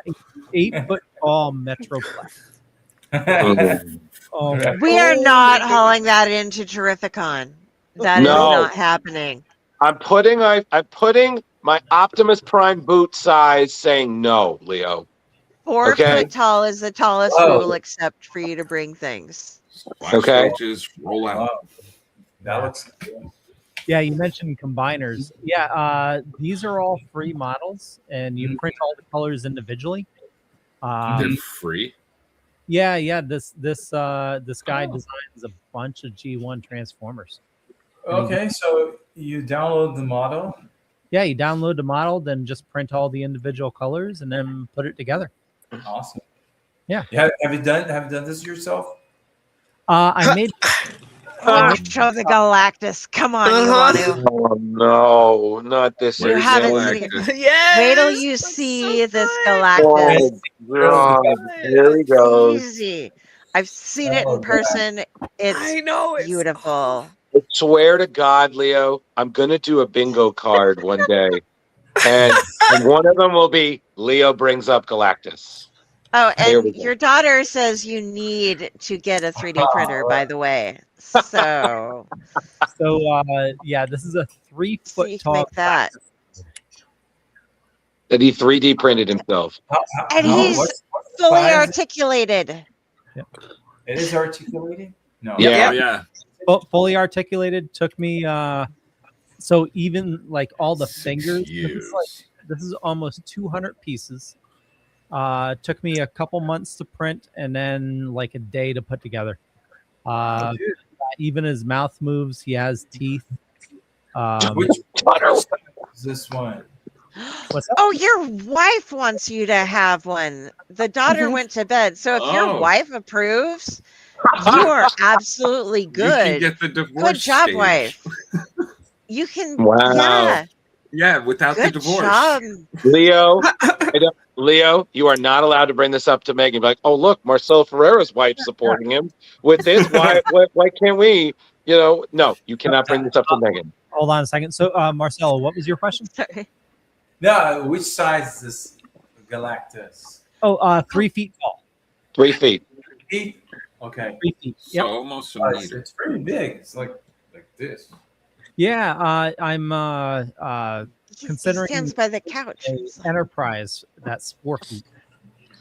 8-foot tall Metroplex. Oh, We are not hauling that into Terrificon. That is No. not happening. I'm putting my Optimus Prime boot size saying no, Leo. 4 Okay. foot tall is the tallest we will accept for you to bring things. Okay. Just roll out. Wow. That looks good. yeah, you mentioned combiners. Yeah, these are all free models, and you print all the colors individually. They're free. Yeah. This guy designs a bunch of G1 Transformers. Okay, so you download the model. Yeah, you download the model, then just print all the individual colors, and then put it together. Awesome. Yeah. Have you done this yourself? I made. Show the Galactus. Come on, you want to. Oh no, not this. You year's haven't Galactus. seen it. Yes, Wait till you that's see so this good. Galactus. Oh, God. Here he goes. Easy. I've seen it Oh, in person. I It's know it's beautiful. I swear to God, Leo, I'm gonna do a bingo card one day, and one of them will be Leo brings up Galactus. Oh, Here we and go. your daughter says you need to get a 3D printer, by the way. So, Yeah, this is a so 3-foot you can tall. make that. That he 3D printed himself. And he's what's the fully size? articulated. It is articulated? No. Yeah. Oh yeah. Fully articulated. Took me. So even like all the fingers. This is almost 200 pieces. Took me a couple months to print, and then like a day to put together. Even his mouth moves. He has teeth. Which is this one? What's up? Oh, your wife wants you to have one. The daughter went to bed. So if your Oh. wife approves, you are absolutely You can good. get the divorce. Good job, stage. wife. You can. Wow. Yeah. Yeah, without Good the divorce. job. Leo, Leo, you are not allowed to bring this up to Megan. Be like, oh look, Marcelo Ferreira's wife supporting him with this. Why can't we? No, you cannot bring this up to Megan. Hold on a second. So, Marcelo, what was your question? Sorry. No, which size is this Galactus? Oh, 3 feet tall. 3 feet. 8? Okay. 3 feet. So Yep. almost a Oh, meter. it's pretty big. It's like this. Yeah. I'm considering He stands by the couch. a Enterprise that's 4 feet.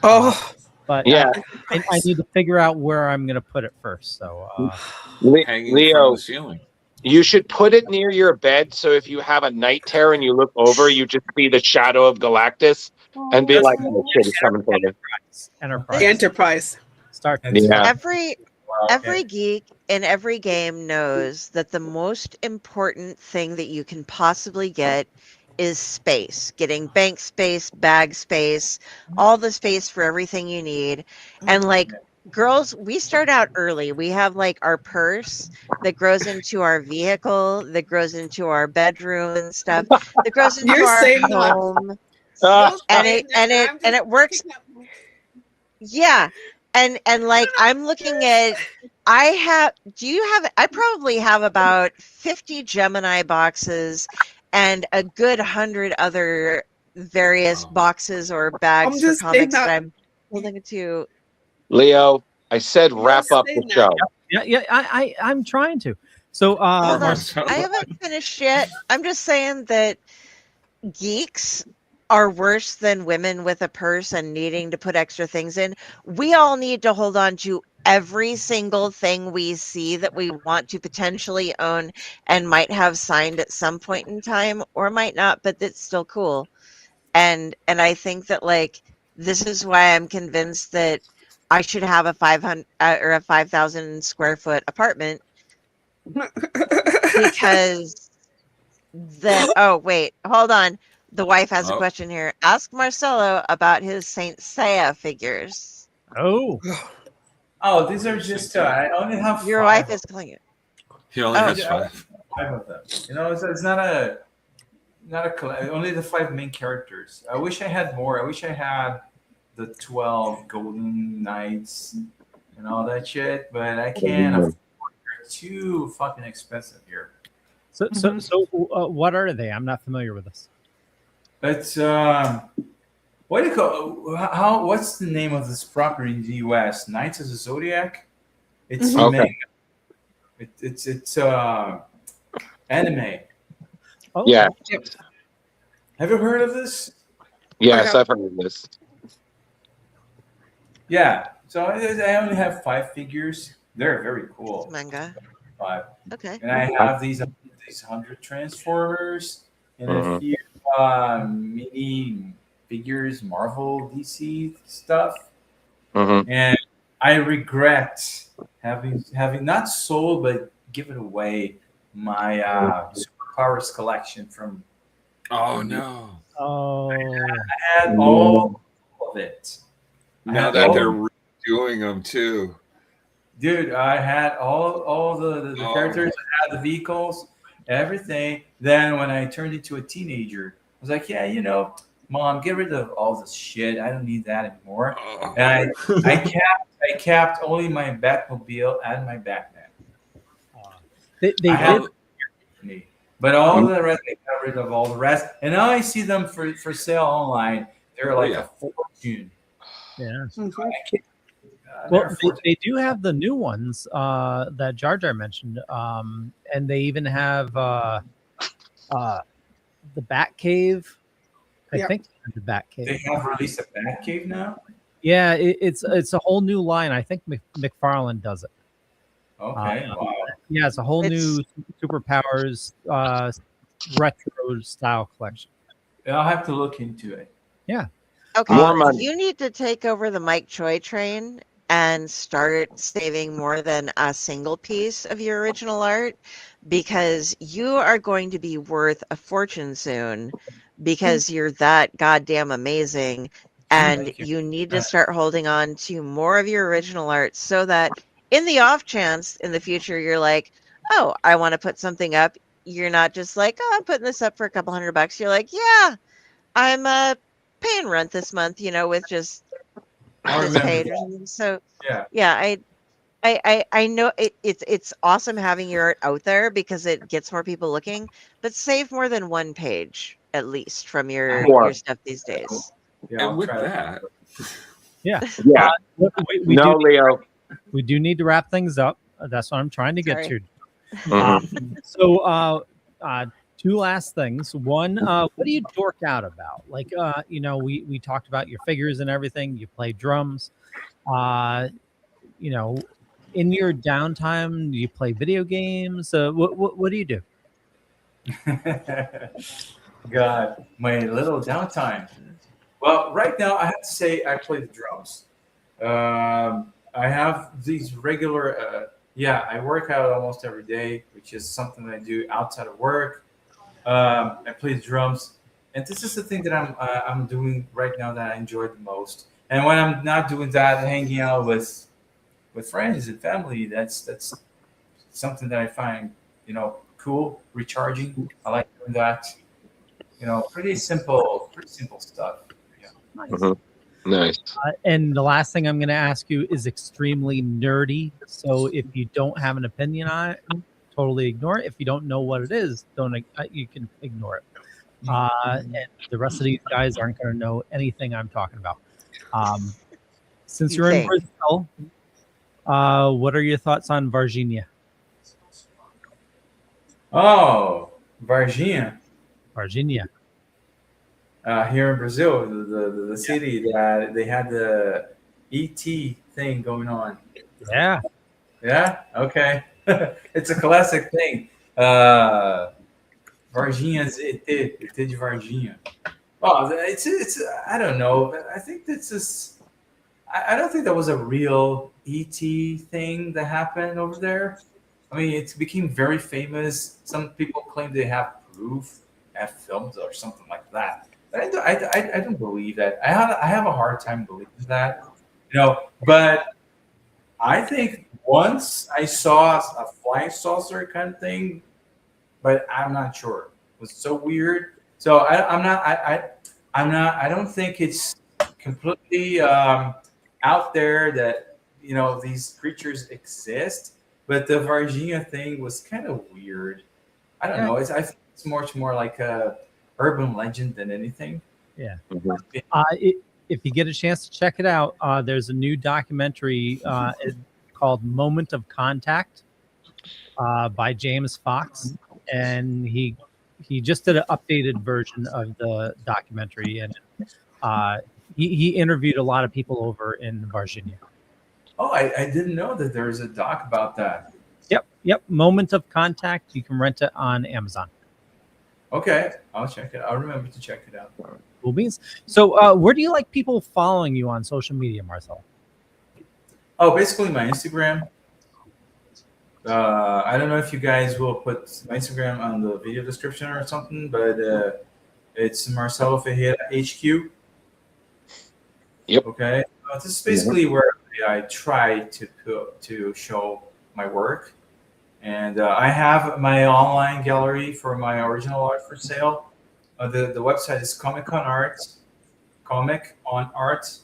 Oh, But Yeah. I need to figure out where I'm going to put it first. So, Hanging Leo, from the ceiling. you should put it near your bed, so if you have a night terror and you look over, you just see the shadow of Galactus and be like, oh shit, he's coming for me. Enterprise. the Enterprise. Start. Yeah. Every geek in every game knows that the most important thing that you can possibly get is space. Getting bank space, bag space, all the space for everything you need. And like girls, we start out early. We have like our purse that grows into our vehicle, that grows into our bedroom and stuff, that grows into You're our saying that. home. Don't And say it that. and it I'm and just it works. picking up- Yeah. And like I'm looking at I probably have about 50 Gemini boxes and a good 100 other various boxes or I'm bags for just saying comics that that. I'm holding to. Leo, I said You're wrap up the saying that. show. Yeah, I'm trying to. So Hold on. Marcelo. I haven't finished yet. I'm just saying that geeks are worse than women with a purse and needing to put extra things in. We all need to hold on to every single thing we see that we want to potentially own and might have signed at some point in time or might not, but that's still cool. And I think that like this is why I'm convinced that I should have a 500 or a 5,000 square foot apartment because then oh wait, hold on. The wife has a Oh. question here. Ask Marcelo about his Saint Seiya figures. Oh, Oh, these are just. I only have Your five. wife is calling it. He only Oh. has 5. 5 of them. You know, it's not a only the 5 main characters. I wish I had more. I wish I had the 12 golden knights and all that shit, but I can't afford. They're too fucking expensive here. so what are they? I'm not familiar with this. It's what do you call how? What's the name of this property in the U.S.? Knights of the Zodiac. It's Okay. manga. It's anime. Oh, Yeah. Have you heard of this? Yes, I've heard of this. Yeah. So I only have 5 figures. They're very cool. It's manga. 5. Okay. And I have these 100 Transformers and a few mini figures, Marvel, DC stuff. And I regret having not sold but given away my Superpowers collection from. Oh no! Oh, I had all of it. Now that they're redoing them too. Dude, I had all the characters, I had the vehicles, everything. Then when I turned into a teenager, I was like, yeah, Mom, get rid of all this shit. I don't need that anymore. And I kept only my Batmobile and my Batman. they did. But all the rest, I got rid of all the rest. And now I see them for sale online. They're like a fortune. Yeah. Mm-hmm. Well, they do have the new ones that Jar Jar mentioned, and they even have the Batcave. I think the Batcave. They have released a Batcave now. Yeah, it's a whole new line. I think McFarlane does it. Okay, wow. Yeah, it's a whole new Superpowers retro style collection. I'll have to look into it. Yeah. Okay. More money. You need to take over the Mike Choi train and start saving more than a single piece of your original art because you are going to be worth a fortune soon because you're that goddamn amazing and you need to start holding on to more of your original art so that in the off chance in the future you're like, oh, I want to put something up. You're not just like, oh, I'm putting this up for a couple $100. You're like, yeah, I'm paying rent this month, with just this page or something. So yeah, I know it's awesome having your art out there because it gets more people looking, but save more than one page at least from your stuff these days. Yeah, and with that, yeah. Leo. We do need to wrap things up. That's what I'm trying to get Sorry. to. So 2 last things. One, what do you dork out about? Like, we talked about your figures and everything. You play drums. In your downtime, do you play video games? What do you do? God, my little downtime. Well, right now I have to say I play the drums. I have these regular. I work out almost every day, which is something I do outside of work. I play drums, and this is the thing that I'm doing right now that I enjoy the most. And when I'm not doing that, hanging out with friends and family, that's something that I find cool, recharging. I like doing that. Pretty simple stuff. Yeah. Mhm. Nice. And the last thing I'm going to ask you is extremely nerdy. So if you don't have an opinion on it, totally ignore it. If you don't know what it is, you can ignore it. And the rest of these guys aren't going to know anything I'm talking about. Since you're in Brazil, what are your thoughts on Varginha? Oh, Varginha. Varginha. Here in Brazil, the city that they had the ET thing going on. Yeah. Yeah. Okay. It's a classic thing. Varginha's ET de Varginha. Oh, it's I don't know. I think this is. I don't think that was a real ET thing that happened over there. I mean, it became very famous. Some people claim they have proof, have films or something like that. I don't believe that. I have a hard time believing that, But I think once I saw a flying saucer kind of thing, but I'm not sure. It was so weird. So I don't think it's completely out there that these creatures exist. But the Varginha thing was kind of weird. I don't know. I think it's much more like a urban legend than anything. Yeah. If you get a chance to check it out, there's a new documentary called Moment of Contact by James Fox, and he just did an updated version of the documentary, and he interviewed a lot of people over in Varginha. Oh, I didn't know that there was a doc about that. Yep. Moment of Contact. You can rent it on Amazon. Okay, I'll check it. I'll remember to check it out. Cool beans. So, where do you like people following you on social media, Marcelo? Oh, basically my Instagram. I don't know if you guys will put my Instagram on the video description or something, but it's Marcelo Ferreira HQ. Yep. Okay. This is basically where I try to show my work. And I have my online gallery for my original art for sale. The website is Comic on Art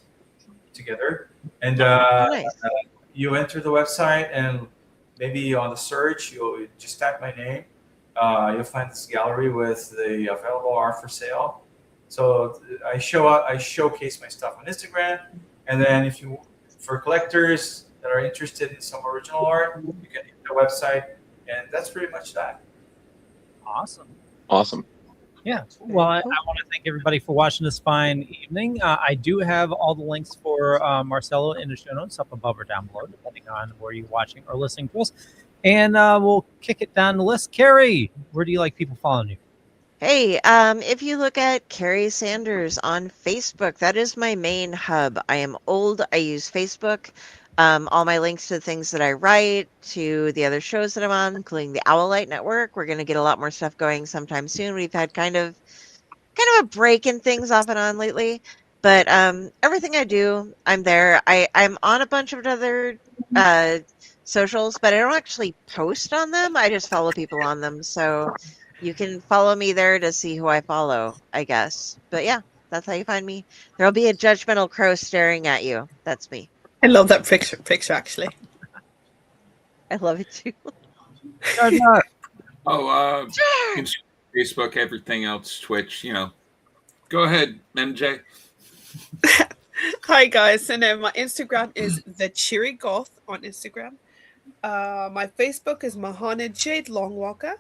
together. And you enter the website, and maybe on the search, you'll just type my name. You'll find this gallery with the available art for sale. So I showcase my stuff on Instagram. And then for collectors that are interested in some original art, you can hit the website, and that's pretty much that. Awesome. Yeah. Well, I want to thank everybody for watching this fine evening. I do have all the links for Marcelo in the show notes up above or down below, depending on where you're watching or listening to us. And we'll kick it down the list. Carrie, where do you like people following you? Hey, if you look at Carrie Sanders on Facebook, that is my main hub. I am old. I use Facebook. All my links to the things that I write, to the other shows that I'm on, including the Owlite Network. We're going to get a lot more stuff going sometime soon. We've had kind of a break in things off and on lately, but everything I do, I'm there. I'm on a bunch of other socials, but I don't actually post on them. I just follow people on them. So you can follow me there to see who I follow, I guess. But yeah, that's how you find me. There'll be a judgmental crow staring at you. That's me. I love that picture actually. I love it too. Facebook, everything else, Twitch, Go ahead, MJ. Hi guys, and my Instagram is the Cheery Goth on Instagram. My Facebook is Mahana Jade Longwalker.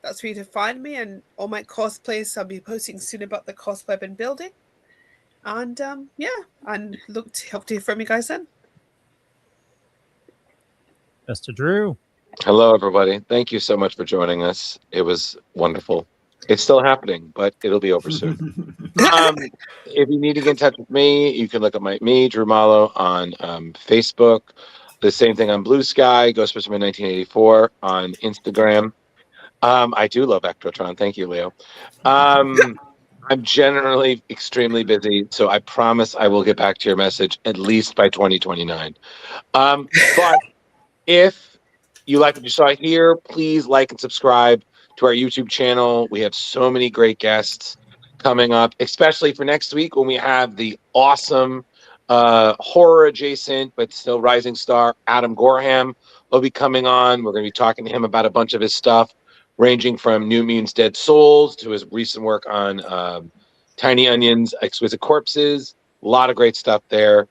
That's where you can find me, and all my cosplays. I'll be posting soon about the cosplay I've been building. And and hope to hear from you guys then. Mr. Drew. Hello, everybody. Thank you so much for joining us. It was wonderful. It's still happening, but it'll be over soon. If you need to get in touch with me, you can look up me, Drew Malo, on Facebook. The same thing on Blue Sky, Ghostbusterman 1984 on Instagram. I do love Ectotron. Thank you, Leo. I'm generally extremely busy, so I promise I will get back to your message at least by 2029. But if you like what you saw here, please like and subscribe to our YouTube channel. We have so many great guests coming up, especially for next week when we have the awesome horror adjacent but still rising star Adam Gorham will be coming on. We're going to be talking to him about a bunch of his stuff, ranging from New Mutants Dead Souls to his recent work on Tiny Onions, Exquisite Corpses. A lot of great stuff there.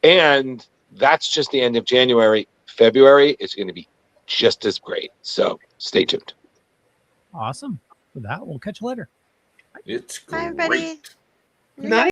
And that's just the end of January. February is going to be just as great. So stay tuned. Awesome. With that, we'll catch you later. It's Bye, everybody. great. Nice.